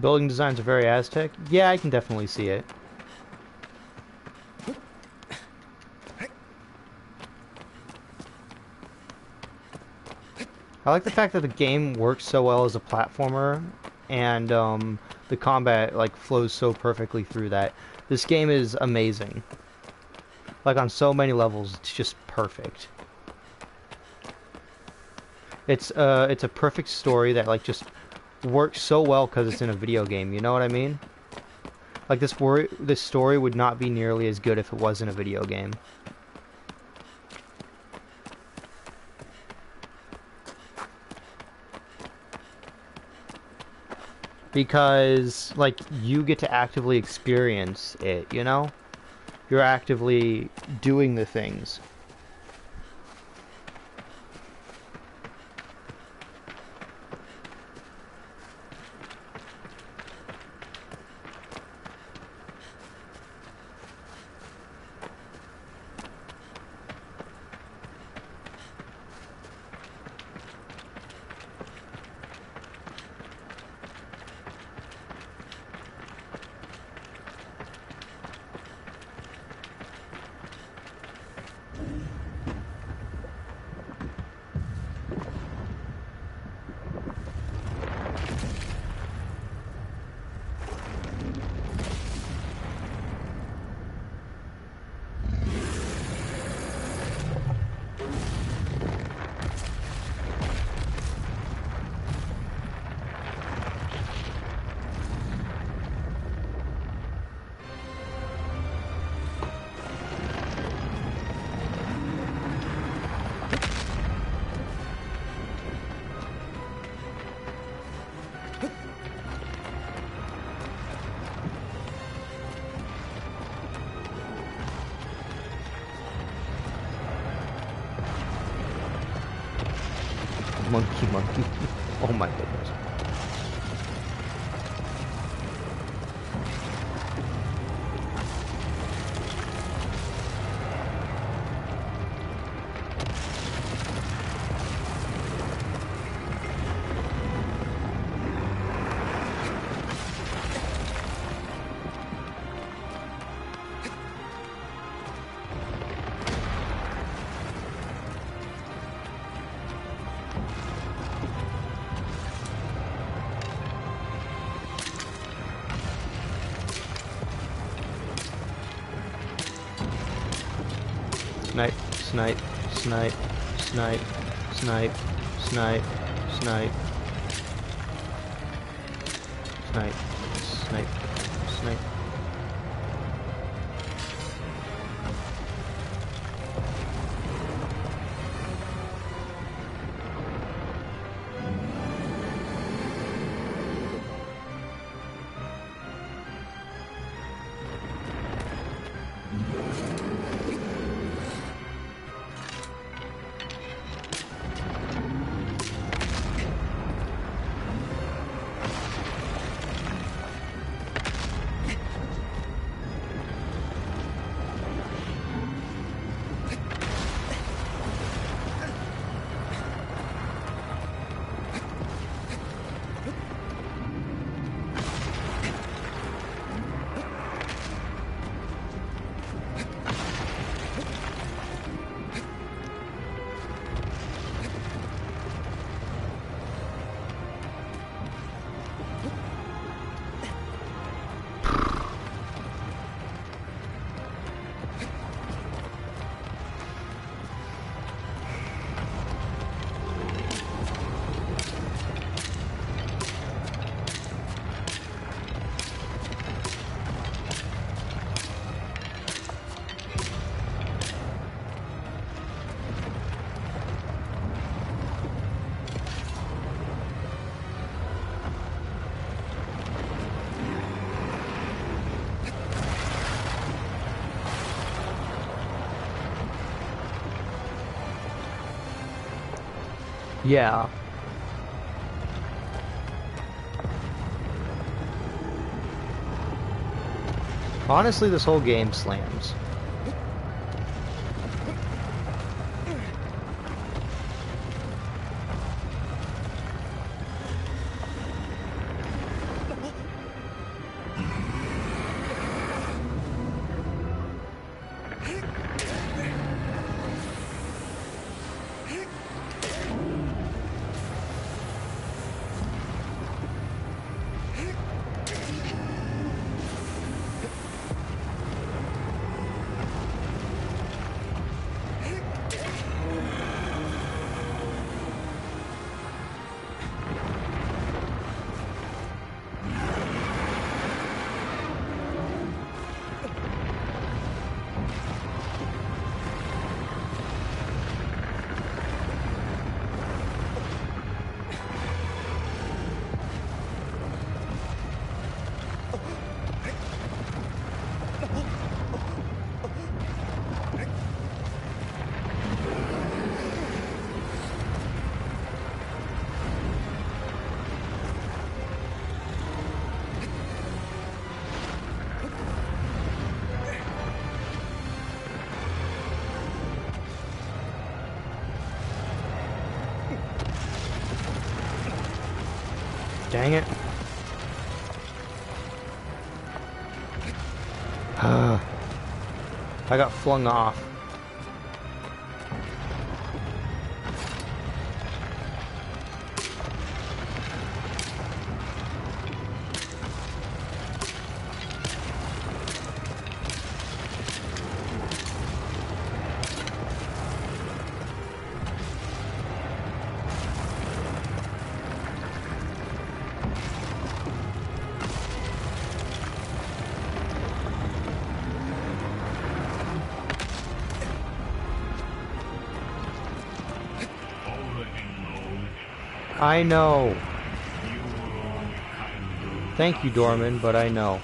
Building designs are very Aztec. Yeah, I can definitely see it. I like the fact that the game works so well as a platformer, and the combat like flows so perfectly through that. This game is amazing. Like on so many levels, it's just perfect. It's a perfect story that like just works so well because it's in a video game. You know what I mean? Like this story would not be nearly as good if it wasn't a video game. Because like you get to actively experience it, you know? You're actively doing the things. Monkey. Oh my goodness. Snipe, snipe, snipe, snipe, snipe, snipe, snipe, snipe, snipe, snipe. Yeah. Honestly, this whole game slams. Dang it. I got flung off. I know. Thank you, Dorman, but I know.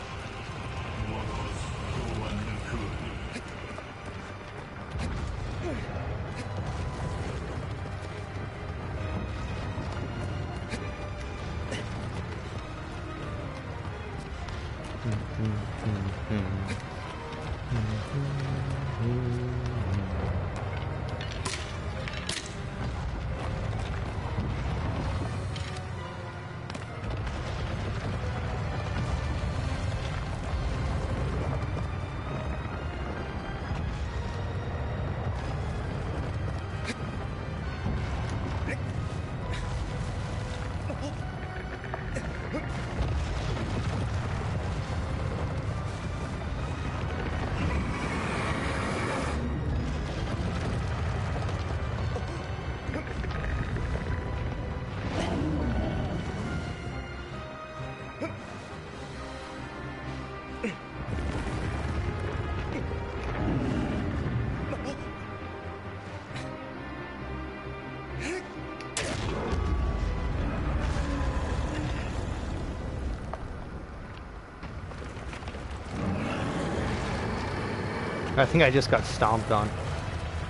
I think I just got stomped on.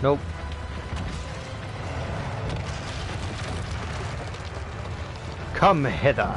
Nope. Come hither.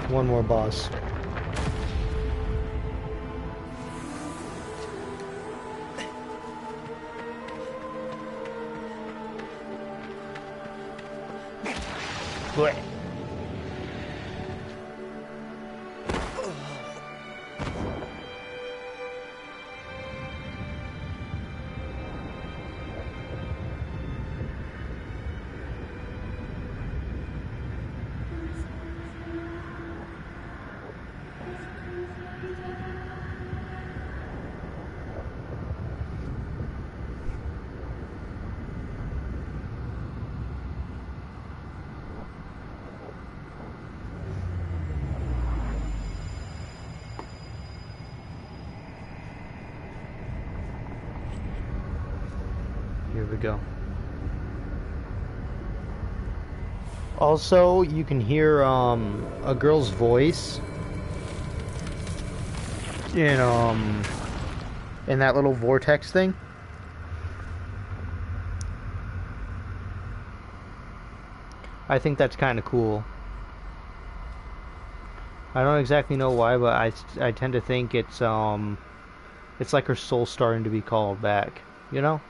One more boss. Blech. Here we go. Also, you can hear a girl's voice in that little vortex thing. I think that's kind of cool. I don't exactly know why, but I tend to think it's It's like her soul's starting to be called back, you know?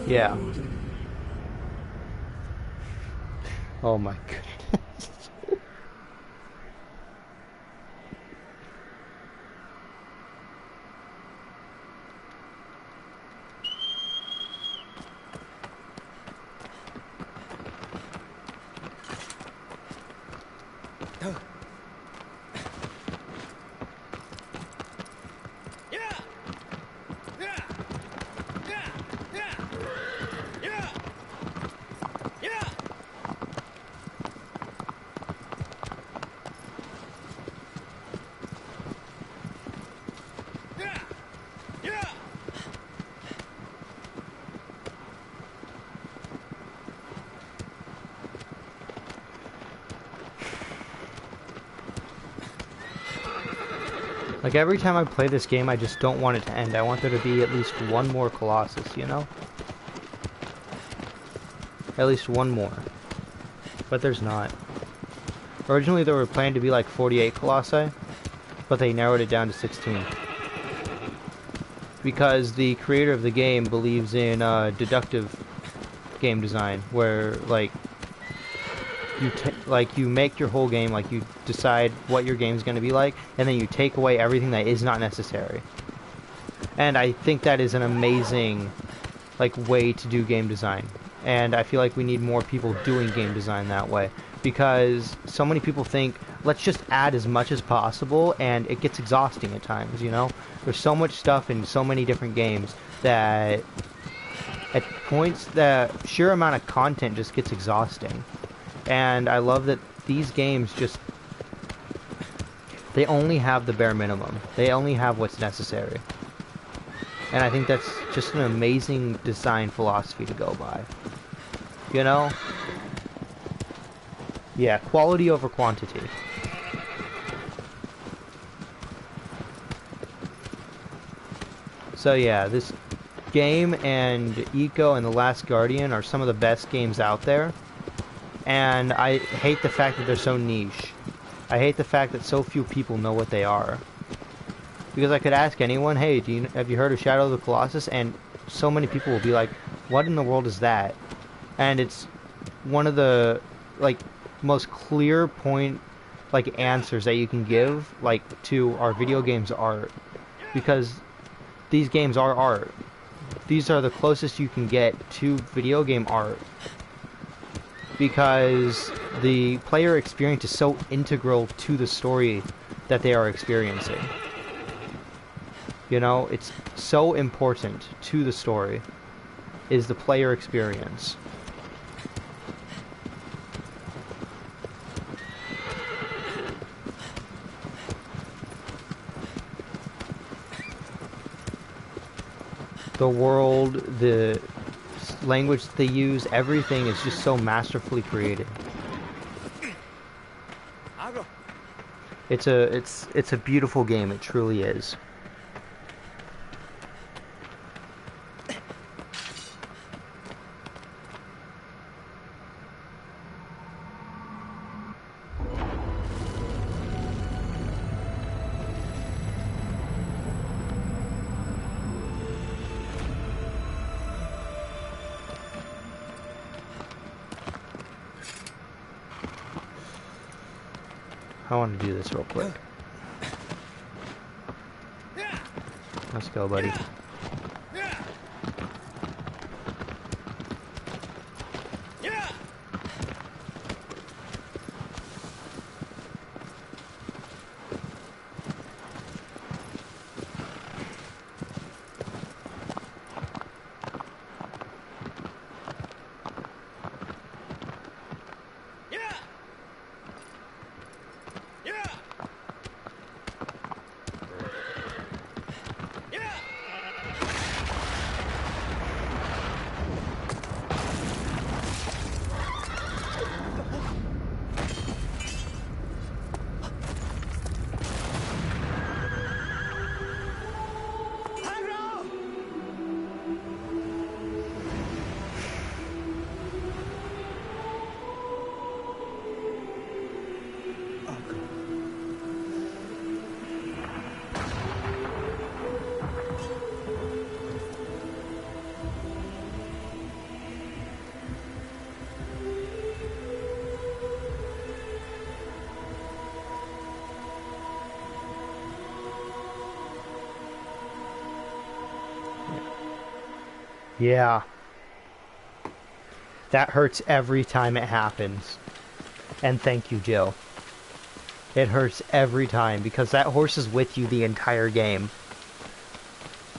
Yeah. Oh my goodness. Like, every time I play this game, I just don't want it to end. I want there to be at least one more Colossus, you know? At least one more. But there's not. Originally, there were planned to be like 48 Colossi, but they narrowed it down to 16. Because the creator of the game believes in deductive game design, where, like, you make your whole game, like, you decide what your game's going to be like, and then you take away everything that is not necessary. And I think that is an amazing, like, way to do game design. And I feel like we need more people doing game design that way, because so many people think, let's just add as much as possible, and it gets exhausting at times, you know? There's so much stuff in so many different games that at points the sheer amount of content just gets exhausting. And I love that these games just, they only have the bare minimum. They only have what's necessary. And I think that's just an amazing design philosophy to go by. You know? Yeah, quality over quantity. So yeah, this game and Eco and The Last Guardian are some of the best games out there. And I hate the fact that they're so niche. I hate the fact that so few people know what they are. Because I could ask anyone, hey, have you heard of Shadow of the Colossus? And so many people will be like, what in the world is that? And it's one of the, like, most clear point, like, answers that you can give, like, to our video games art. Because these games are art. These are the closest you can get to video game art. Because the player experience is so integral to the story that they are experiencing. You know, it's so important to the story, is the player experience. The world, the language they use, everything is just so masterfully created. It's a beautiful game, it truly is. I want to do this real quick. Let's go, buddy. Yeah. That hurts every time it happens. And thank you, Jill. It hurts every time because that horse is with you the entire game.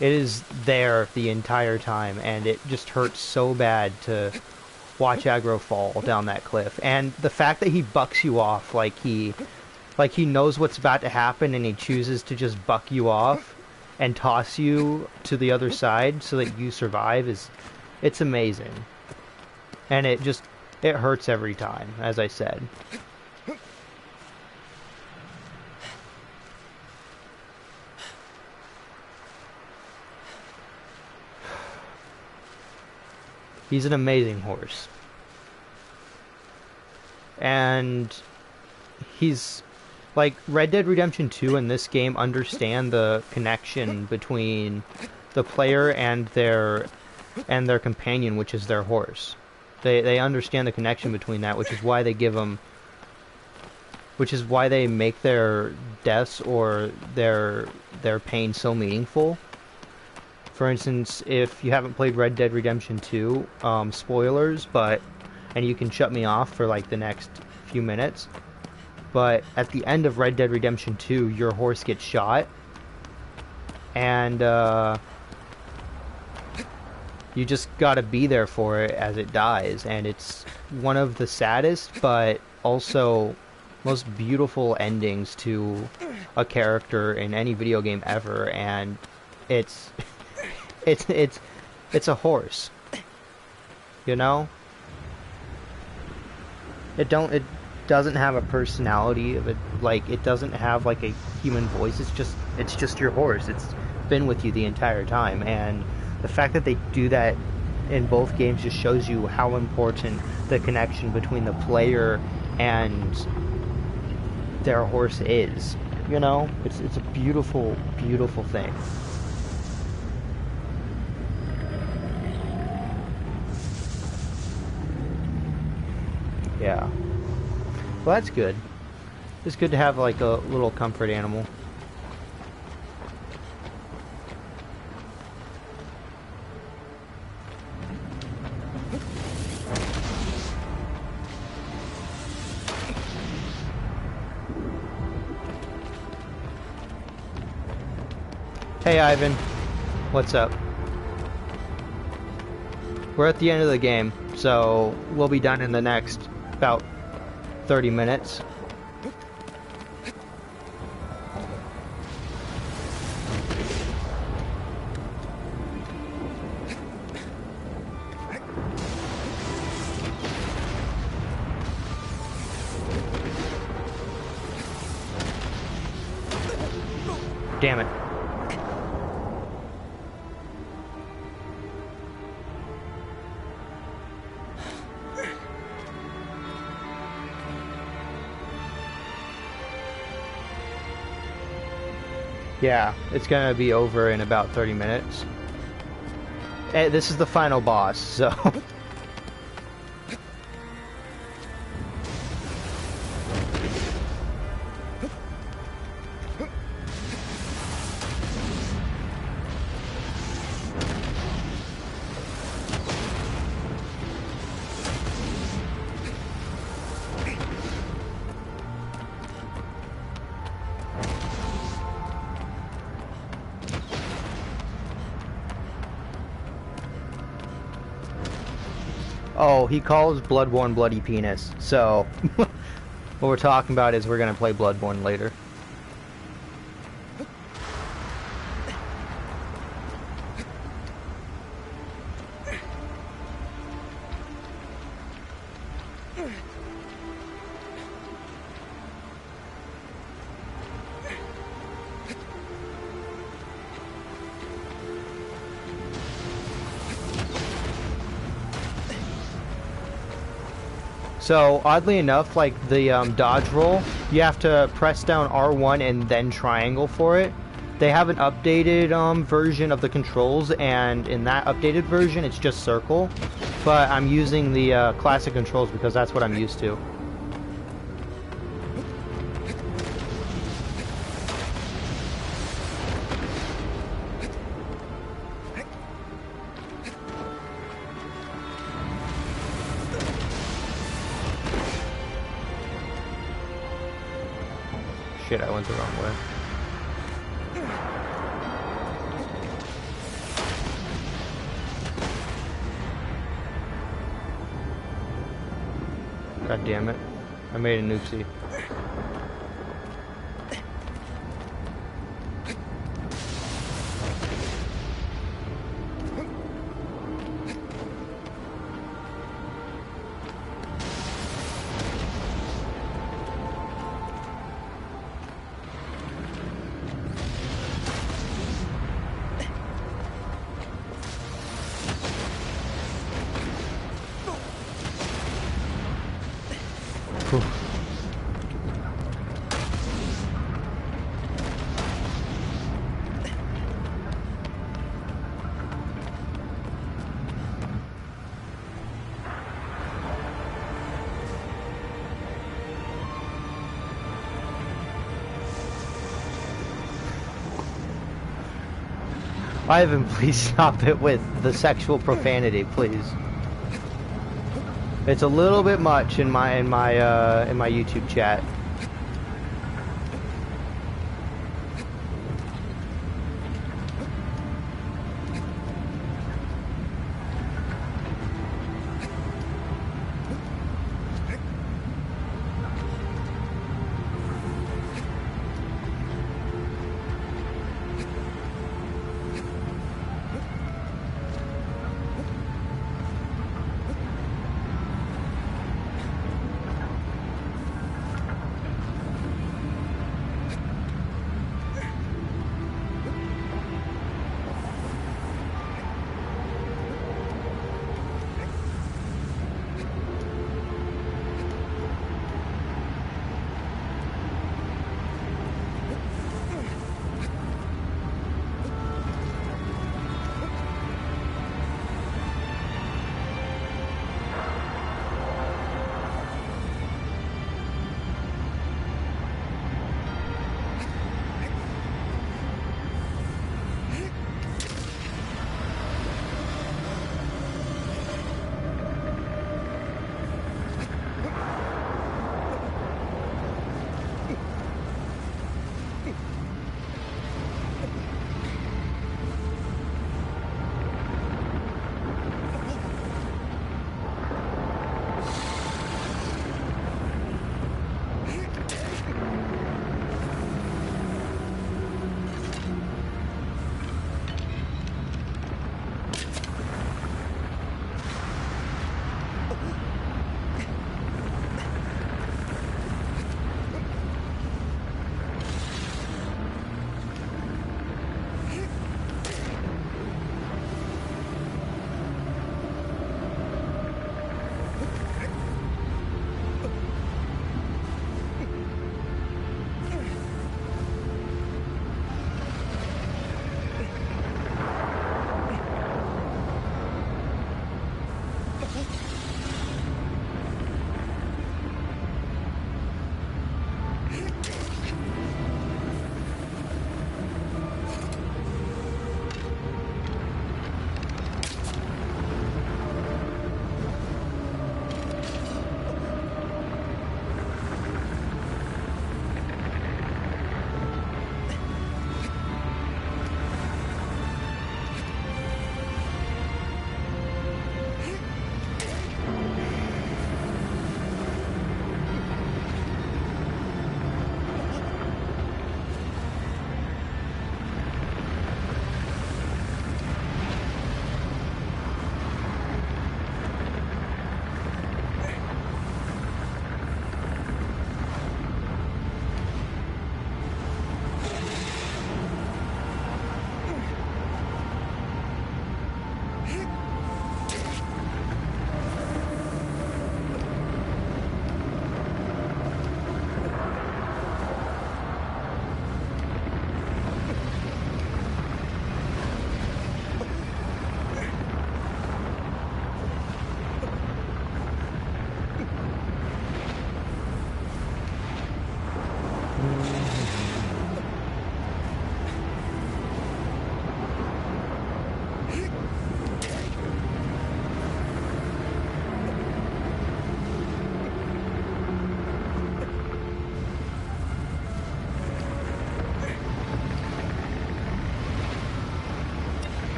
It is there the entire time, and it just hurts so bad to watch aggro fall down that cliff. And the fact that he bucks you off like he knows what's about to happen and he chooses to just buck you off and toss you to the other side so that you survive it's amazing. And it hurts every time, as I said. He's an amazing horse. And he's like Red Dead Redemption 2 and this game understand the connection between the player and their companion, which is their horse. They understand the connection between that, which is why they make their deaths or their pain so meaningful. For instance, if you haven't played Red Dead Redemption 2, spoilers, and you can shut me off for like the next few minutes, but at the end of Red Dead Redemption 2, your horse gets shot, and you just gotta be there for it as it dies, and it's one of the saddest, but also most beautiful endings to a character in any video game ever, and it's a horse, you know? It doesn't have a personality of it, like it doesn't have like a human voice. It's just your horse. It's been with you the entire time, and the fact that they do that in both games just shows you how important the connection between the player and their horse is. You know, it's a beautiful, beautiful thing. Yeah. Well, that's good. It's good to have like a little comfort animal. Hey Ivan, what's up? We're at the end of the game, so we'll be done in the next about 30 minutes. Damn it. Yeah, it's gonna be over in about 30 minutes. This is the final boss, so... Oh, he calls Bloodborne Bloody Penis, so... what we're talking about is we're gonna play Bloodborne later. So, oddly enough, like the dodge roll, you have to press down R1 and then triangle for it. They have an updated version of the controls, and in that updated version, it's just circle. But I'm using the classic controls because that's what I'm used to. shit, I went the wrong way. God damn it. I made a noopsie. Whew. Ivan, please stop it with the sexual profanity, please. It's a little bit much in my YouTube chat.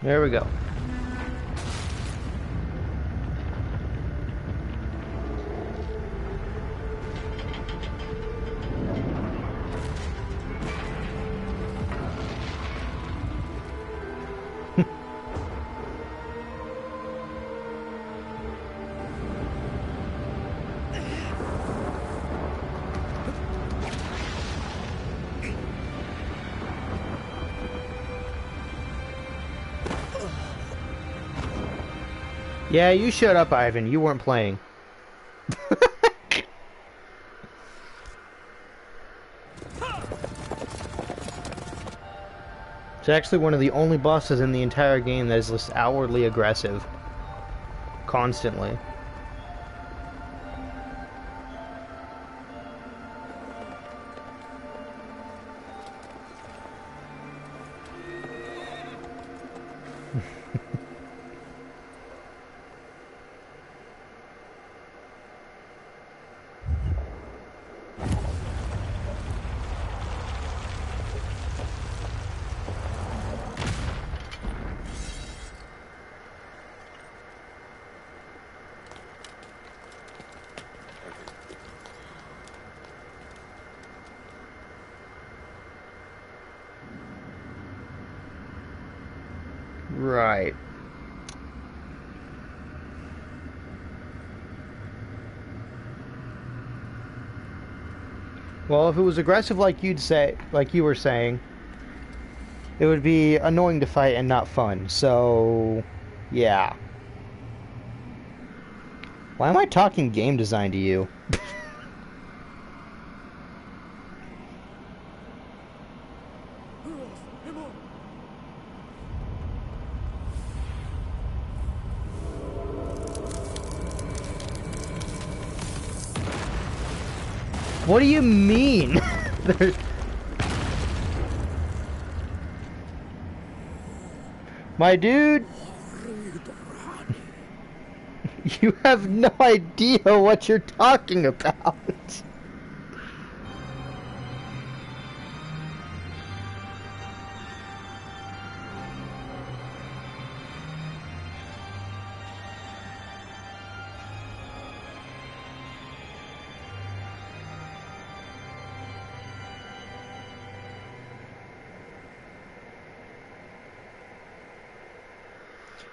There we go. Yeah, you shut up, Ivan. You weren't playing. It's actually one of the only bosses in the entire game that is just outwardly aggressive. Constantly. Right. Well, if it was aggressive like you were saying, it would be annoying to fight and not fun. So, yeah. Why am I talking game design to you? What do you mean? My dude, you have no idea what you're talking about.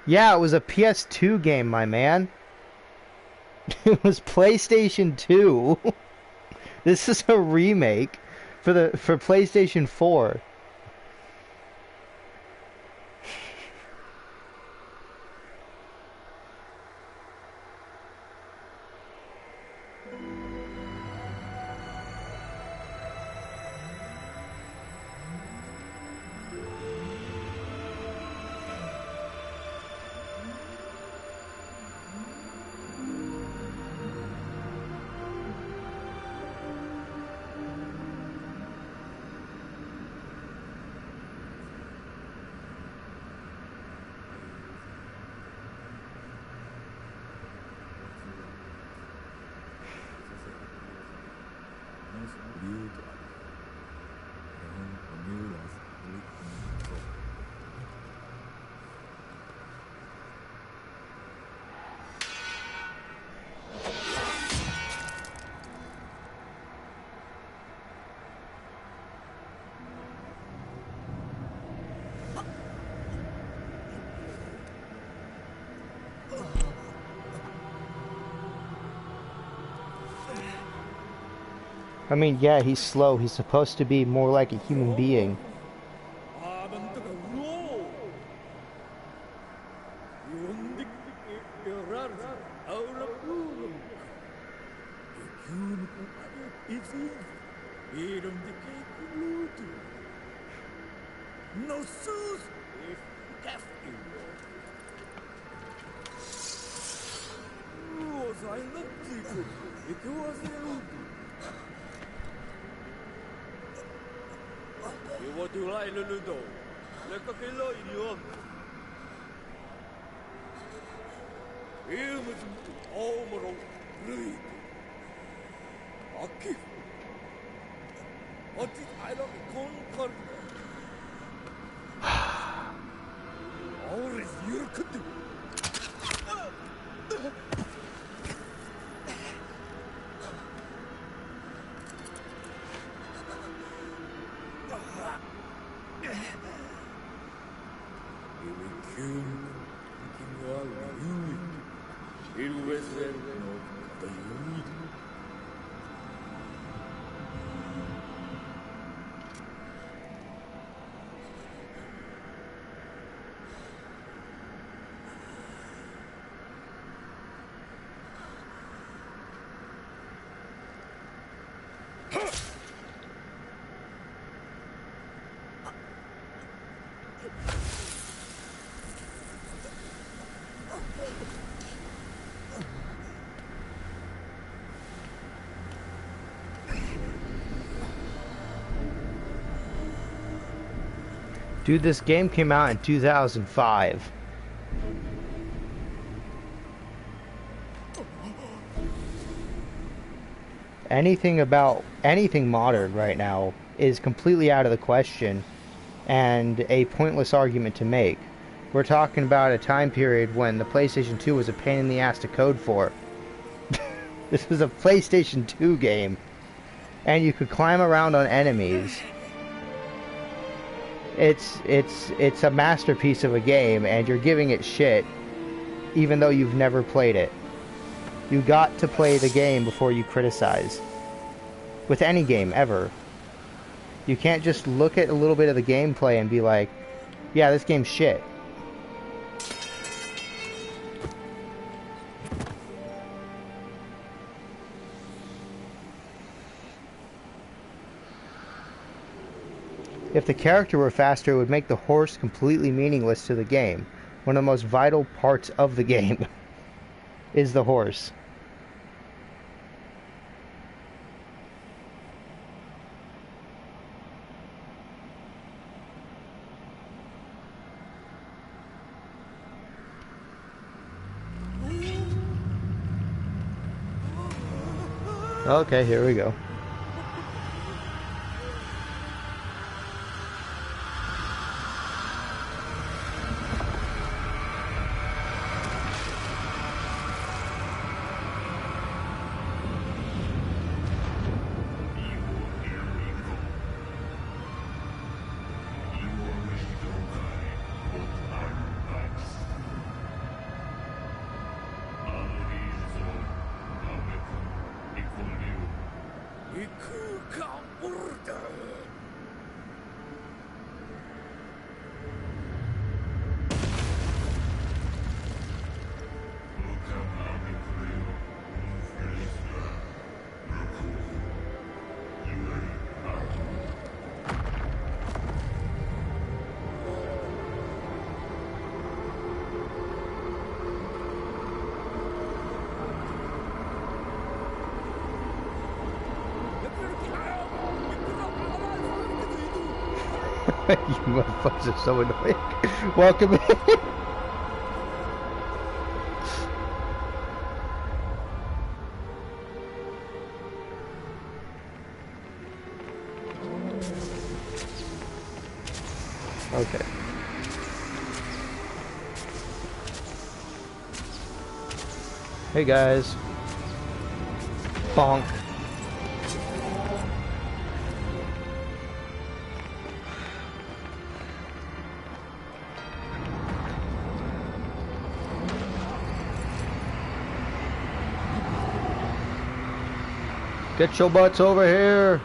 Yeah, it was a PS2 game, my man. It was PlayStation 2. This is a remake for PlayStation 4. I mean, yeah, he's slow. He's supposed to be more like a human being. Dude, this game came out in 2005. Anything modern right now is completely out of the question and a pointless argument to make. We're talking about a time period when the PlayStation 2 was a pain in the ass to code for. This was a PlayStation 2 game, and you could climb around on enemies. It's a masterpiece of a game, and you're giving it shit, even though you've never played it. You got to play the game before you criticize. With any game, ever. You can't just look at a little bit of the gameplay and be like, yeah, this game's shit. If the character were faster, it would make the horse completely meaningless to the game. One of the most vital parts of the game is the horse. Okay, here we go. You motherfuckers are so annoying. Welcome in. Okay. Hey guys. Bonk. Get your butts over here!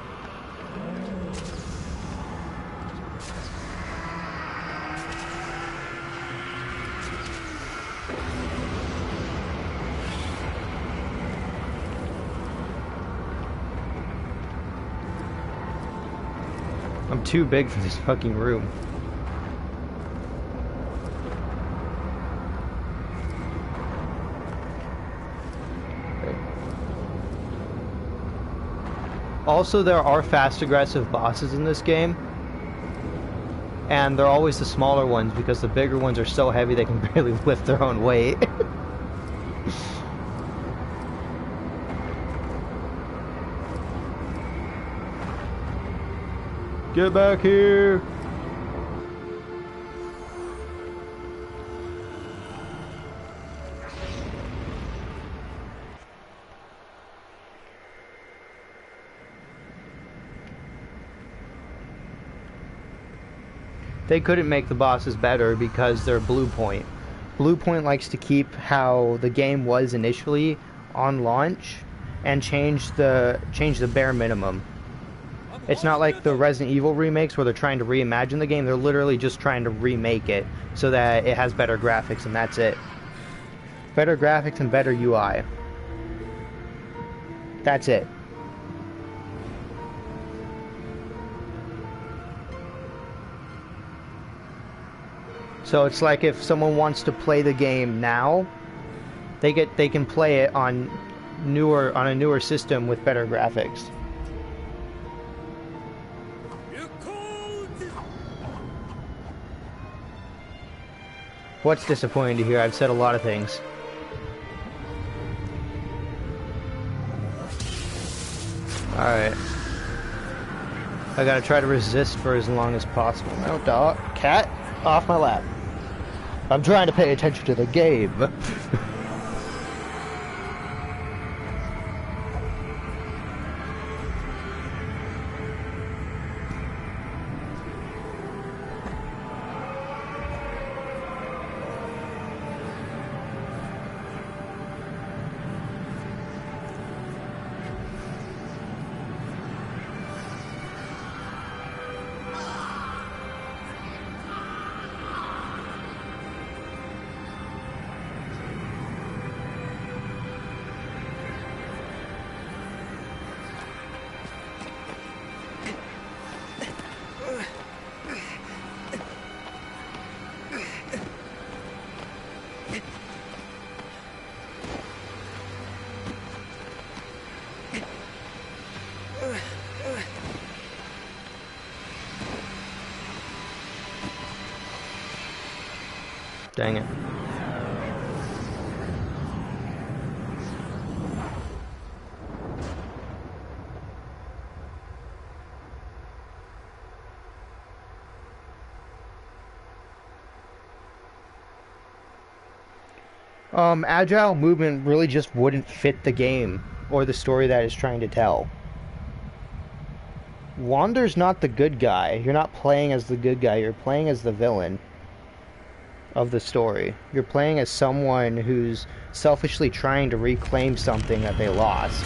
I'm too big for this fucking room. Also, there are fast aggressive bosses in this game, and they're always the smaller ones because the bigger ones are so heavy they can barely lift their own weight. Get back here! They couldn't make the bosses better because they're Blue Point. Blue Point likes to keep how the game was initially on launch and change the bare minimum. It's not like the Resident Evil remakes where they're trying to reimagine the game. They're literally just trying to remake it so that it has better graphics, and that's it. Better graphics and better UI. That's it. So it's like if someone wants to play the game now, they can play it on a newer system with better graphics. What's disappointing to hear? I've said a lot of things. Alright. I gotta try to resist for as long as possible. No, dog. Cat, off my lap. I'm trying to pay attention to the game. Dang it. Agile movement really just wouldn't fit the game or the story that it's trying to tell. Wander's not the good guy. You're not playing as the good guy. You're playing as the villain of the story. You're playing as someone who's selfishly trying to reclaim something that they lost.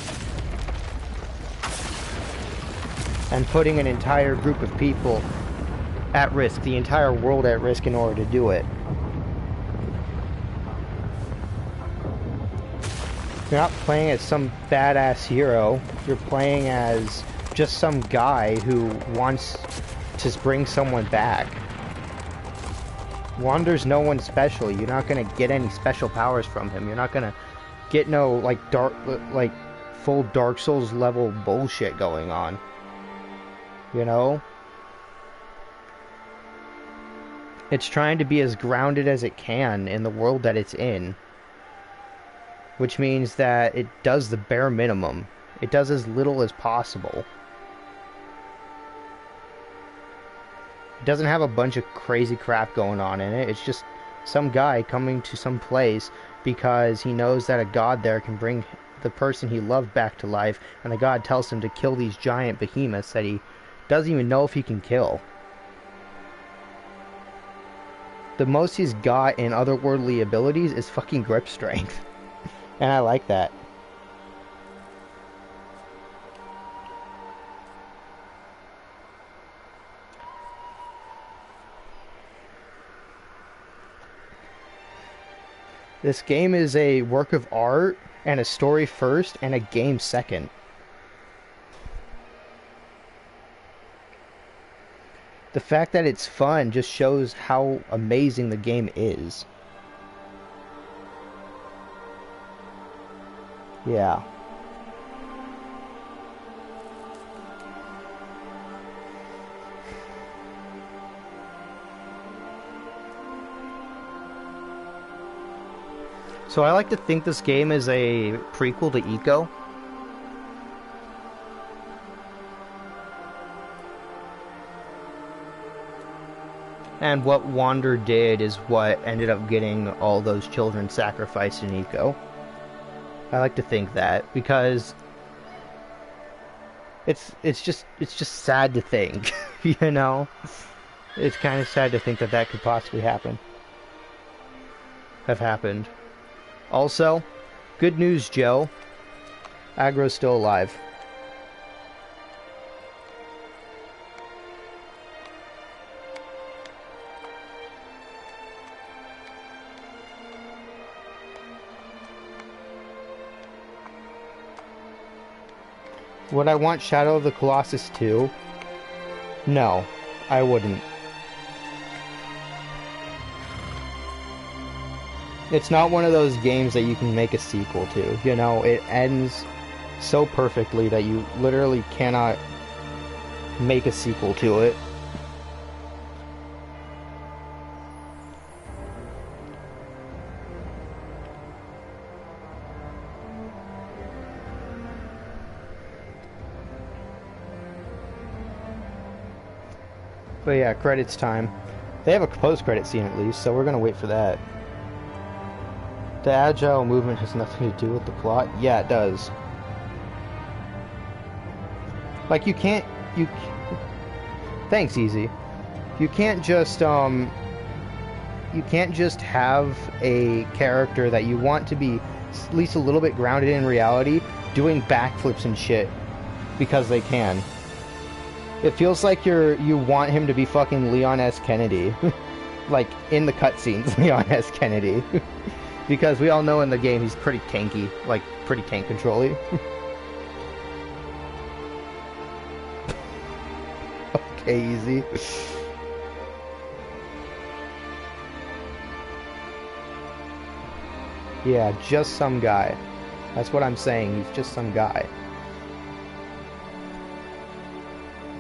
And putting an entire group of people at risk, the entire world at risk in order to do it. You're not playing as some badass hero. You're playing as just some guy who wants to bring someone back. Wander's no one special. You're not gonna get any special powers from him. You're not gonna get no like full Dark Souls level bullshit going on. You know? It's trying to be as grounded as it can in the world that it's in. Which means that it does the bare minimum. It does as little as possible. It doesn't have a bunch of crazy crap going on in it. It's just some guy coming to some place because he knows that a god there can bring the person he loved back to life, and the god tells him to kill these giant behemoths that he doesn't even know if he can kill. The most he's got in otherworldly abilities is fucking grip strength. And I like that. This game is a work of art and a story first and a game second. The fact that it's fun just shows how amazing the game is. Yeah. So I like to think this game is a prequel to Eco. And what Wander did is what ended up getting all those children sacrificed in Eco. I like to think that because it's just sad to think, you know. It's kind of sad to think that that could possibly happen. Have happened. Also, good news, Joe. Aggro's still alive. Would I want Shadow of the Colossus 2? No, I wouldn't. It's not one of those games that you can make a sequel to. You know, it ends so perfectly that you literally cannot make a sequel to it. But yeah, credits time. They have a post-credit scene at least, so we're gonna wait for that. The agile movement has nothing to do with the plot. Yeah, it does. Like, you can't... Thanks, Easy. You can't just, You can't just have a character that you want to be at least a little bit grounded in reality doing backflips and shit because they can. It feels like you want him to be fucking Leon S. Kennedy. Like, in the cutscenes, Leon S. Kennedy. Because we all know in the game he's pretty tanky, like, pretty tank control-y. Okay, Easy. Yeah, just some guy. That's what I'm saying, he's just some guy.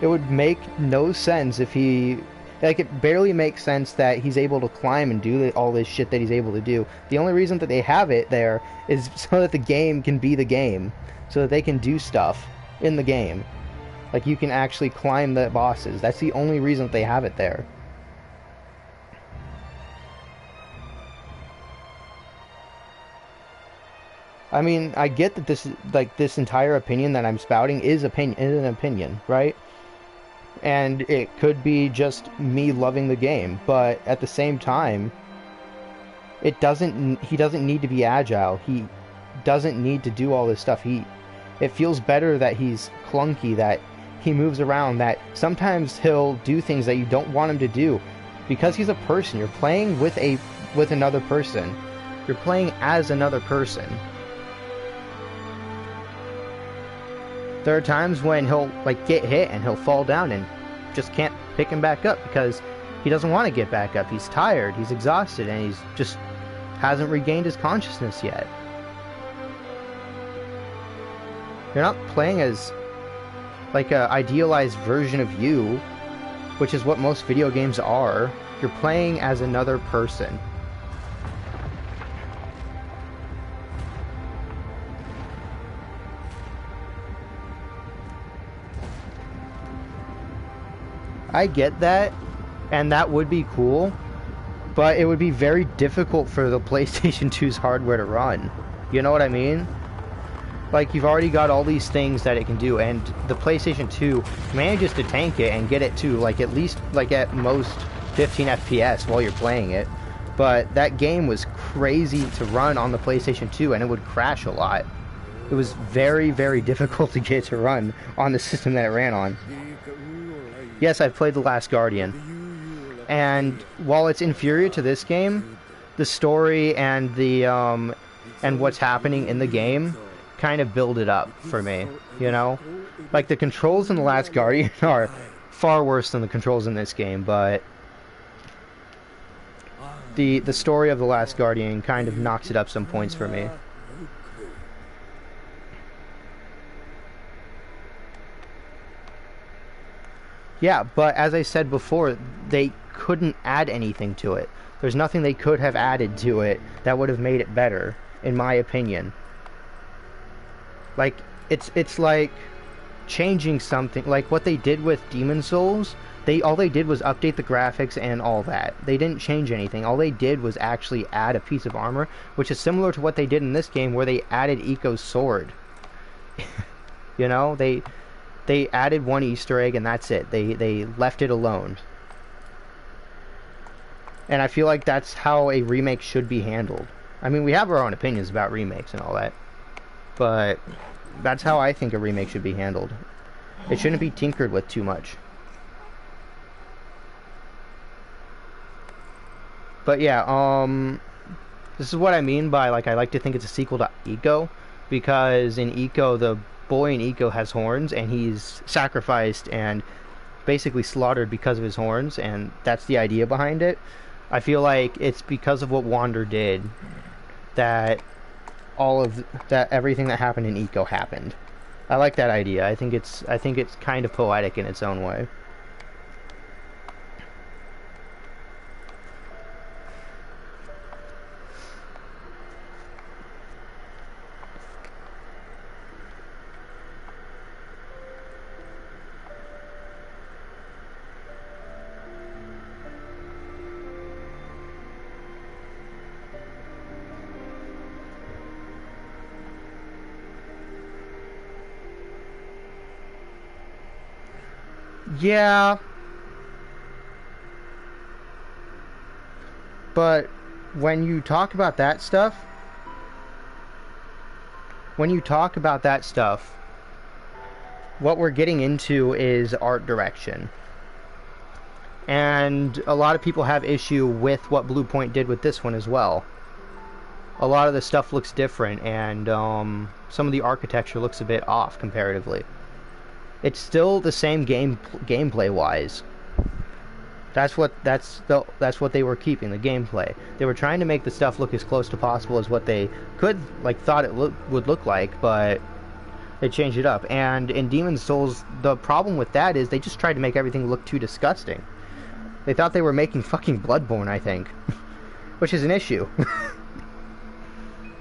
It would make no sense if he... Like, it barely makes sense that he's able to climb and do all this shit that he's able to do. The only reason that they have it there is so that the game can be the game. So that they can do stuff in the game. Like, you can actually climb the bosses. That's the only reason that they have it there. I mean, I get that this, like, this entire opinion that I'm spouting is an opinion, right? And it could be just me loving the game, but at the same time, he doesn't need to be agile. He doesn't need to do all this stuff. It feels better that he's clunky, that he moves around, that sometimes he'll do things that you don't want him to do because he's a person. You're playing with another person. You're playing as another person. There are times when he'll, like, get hit and he'll fall down and just can't pick him back up because he doesn't want to get back up. He's tired, he's exhausted, and he's just hasn't regained his consciousness yet. You're not playing as, like, a idealized version of you, which is what most video games are. You're playing as another person. I get that, and that would be cool, but it would be very difficult for the PlayStation 2's hardware to run. You know what I mean? Like, you've already got all these things that it can do, and the PlayStation 2 manages to tank it and get it to, like, at least, like, at most 15 FPS while you're playing it. But that game was crazy to run on the PlayStation 2, and it would crash a lot. It was very, very difficult to get it to run on the system that it ran on. Yes, I've played The Last Guardian, and while it's inferior to this game, the story and the and what's happening in the game kind of build it up for me, you know? Like, the controls in The Last Guardian are far worse than the controls in this game, but the story of The Last Guardian kind of knocks it up some points for me. Yeah, but as I said before, they couldn't add anything to it. There's nothing they could have added to it that would have made it better, in my opinion. Like, it's like changing something. Like what they did with Demon Souls, all they did was update the graphics and all that. They didn't change anything. All they did was actually add a piece of armor, which is similar to what they did in this game, where they added Eco's sword. You know, they added one Easter egg and that's it. They left it alone. And I feel like that's how a remake should be handled. I mean, we have our own opinions about remakes and all that, but that's how I think a remake should be handled. It shouldn't be tinkered with too much. But yeah, this is what I mean by, like, I like to think it's a sequel to Eco, because in Eco, the boy in Eco has horns, and he's sacrificed and basically slaughtered because of his horns, and that's the idea behind it. I feel like it's because of what Wander did that everything that happened in Eco happened. I like that idea. I think it's kind of poetic in its own way. Yeah, but when you talk about that stuff, what we're getting into is art direction. And a lot of people have issue with what Blue Point did with this one as well. A lot of the stuff looks different, and some of the architecture looks a bit off comparatively. It's still the same gameplay wise. That's what they were keeping, the gameplay. They were trying to make the stuff look as close to possible as what they thought it would look like, but they changed it up. And in Demon's Souls, the problem with that is they just tried to make everything look too disgusting. They thought they were making fucking Bloodborne, I think, which is an issue.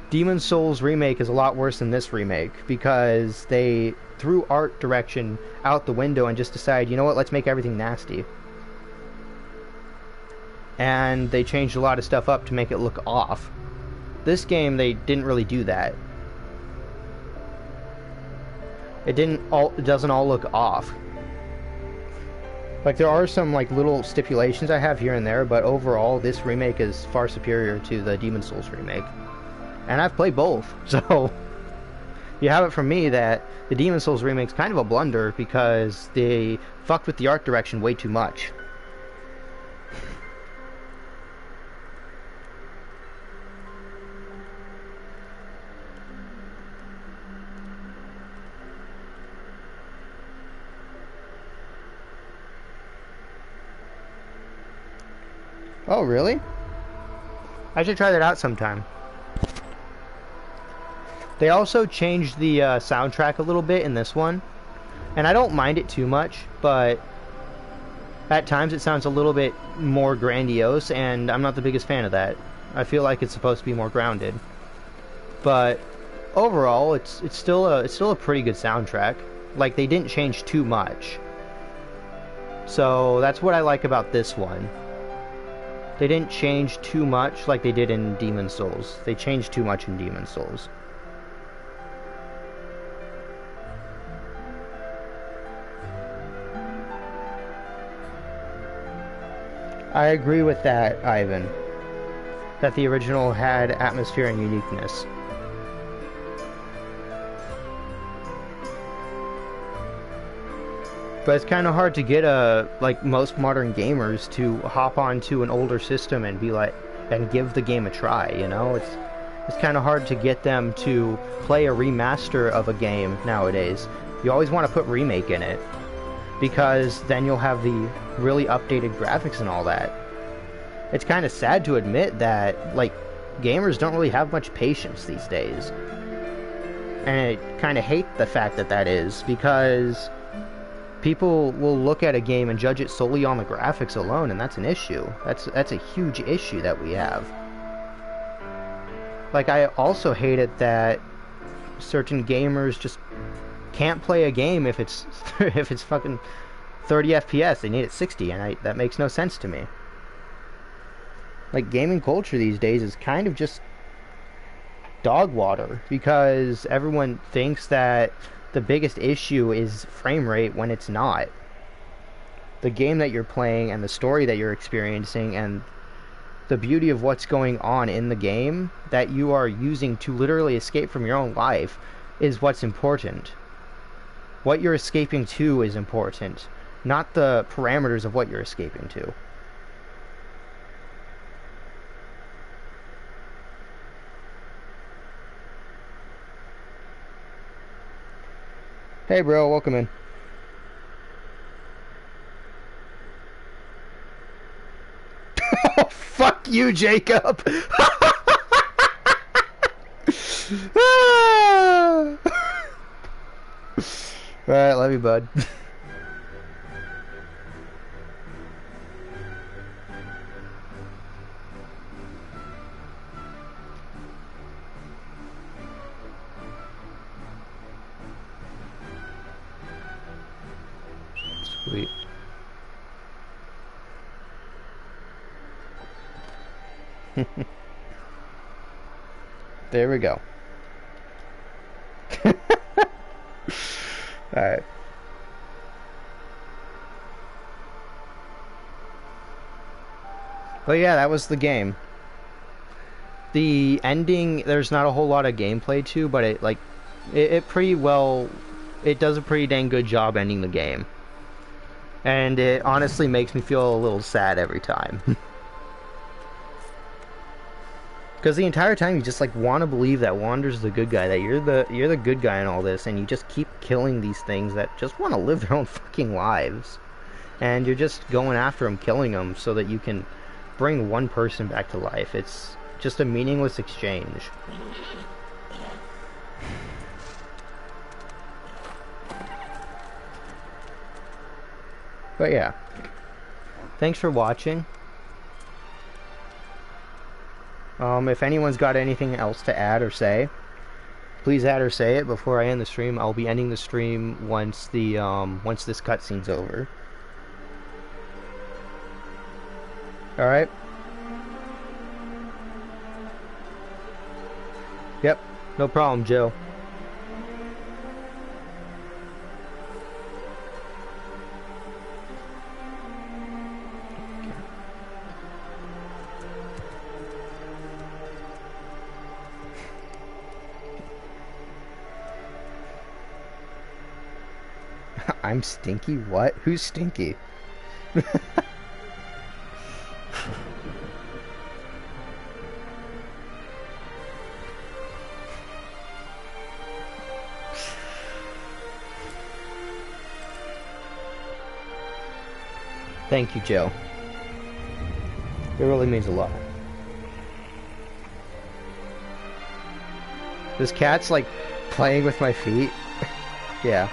Demon's Souls remake is a lot worse than this remake, because they threw art direction out the window and just decided, you know what, let's make everything nasty. And they changed a lot of stuff up to make it look off. This game, they didn't really do that. It doesn't all look off. Like, there are some, like, little stipulations I have here and there, but overall, this remake is far superior to the Demon's Souls remake. And I've played both, so you have it from me that the Demon's Souls remake's kind of a blunder because they fucked with the art direction way too much. Oh, really? I should try that out sometime. They also changed the soundtrack a little bit in this one, and I don't mind it too much, but at times it sounds a little bit more grandiose, and I'm not the biggest fan of that. I feel like it's supposed to be more grounded, but overall, it's still a pretty good soundtrack. Like, they didn't change too much, so that's what I like about this one. They didn't change too much like they did in Demon's Souls. They changed too much in Demon's Souls. I agree with that, Ivan. That the original had atmosphere and uniqueness. But it's kind of hard to get like most modern gamers to hop onto an older system and be like, and give the game a try, you know? It's kind of hard to get them to play a remaster of a game nowadays. You always want to put remake in it, because then you'll have the really updated graphics and all that. It's kind of sad to admit that, like, gamers don't really have much patience these days. And I kind of hate the fact that that is, because people will look at a game and judge it solely on the graphics alone, and that's an issue. That's a huge issue that we have. Like, I also hate it that certain gamers just can't play a game if it's if it's fucking 30 FPS. They need it 60, and that makes no sense to me. Like, gaming culture these days is kind of just dog water, because everyone thinks that the biggest issue is frame rate when it's not. The game that you're playing and the story that you're experiencing and the beauty of what's going on in the game that you are using to literally escape from your own life is what's important. What you're escaping to is important, not the parameters of what you're escaping to. Hey bro, welcome in. Fuck you, Jacob! Alright, love you, bud. Sweet. There we go. Alright. But yeah, that was the game. The ending, there's not a whole lot of gameplay to, but it pretty well, it does a pretty dang good job ending the game. And it honestly makes me feel a little sad every time. Because the entire time you just like want to believe that Wander's the good guy, that you're the good guy in all this, and you just keep killing these things that just want to live their own fucking lives. And you're just going after them, killing them, so that you can bring one person back to life. It's just a meaningless exchange. But yeah, thanks for watching. If anyone's got anything else to add or say, please add or say it before I end the stream. I'll be ending the stream once the once this cutscene's over. All right. Yep, no problem, Joe. I'm stinky? What? Who's stinky? Thank you, Joe. It really means a lot. This cat's like playing with my feet. Yeah.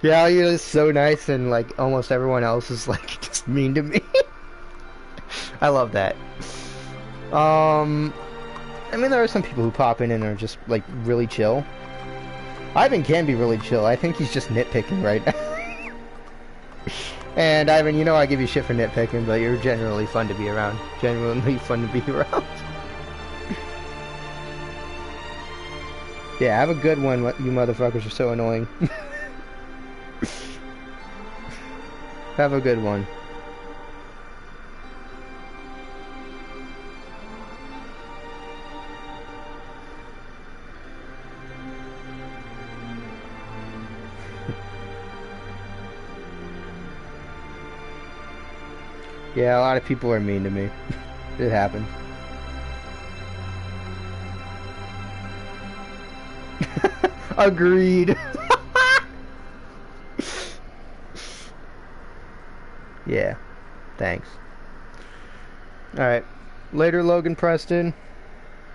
Yeah, you're just so nice, and like almost everyone else is like just mean to me. I love that. I mean, there are some people who pop in and are just like really chill. Ivan can be really chill. I think he's just nitpicking right now. And Ivan, you know I give you shit for nitpicking, but you're generally fun to be around. Genuinely fun to be around. Yeah, have a good one. You motherfuckers are so annoying. Have a good one. Yeah, a lot of people are mean to me. It happens. Agreed. Yeah, thanks. Alright. Later, Logan Preston.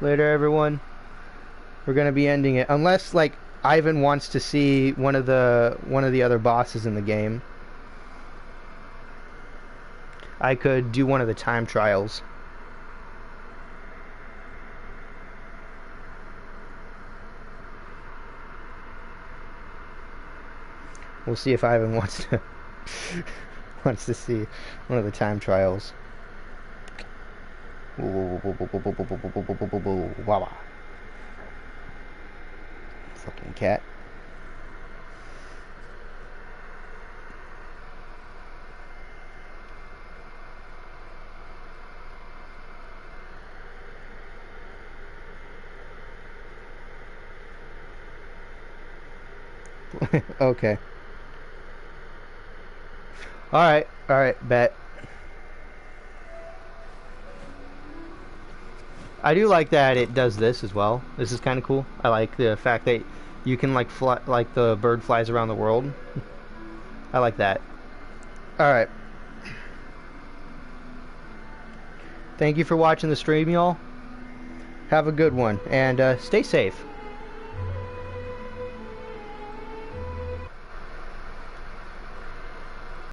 Later, everyone. We're gonna be ending it. Unless, like, Ivan wants to see one of the other bosses in the game. I could do one of the time trials. We'll see if Ivan wants to wants to see one of the time trials. Fucking cat. Okay. Alright, bet. I do like that it does this as well. This is kind of cool. I like the fact that you can like fly, like the bird flies around the world. I like that. Alright. Thank you for watching the stream, y'all. Have a good one, and stay safe.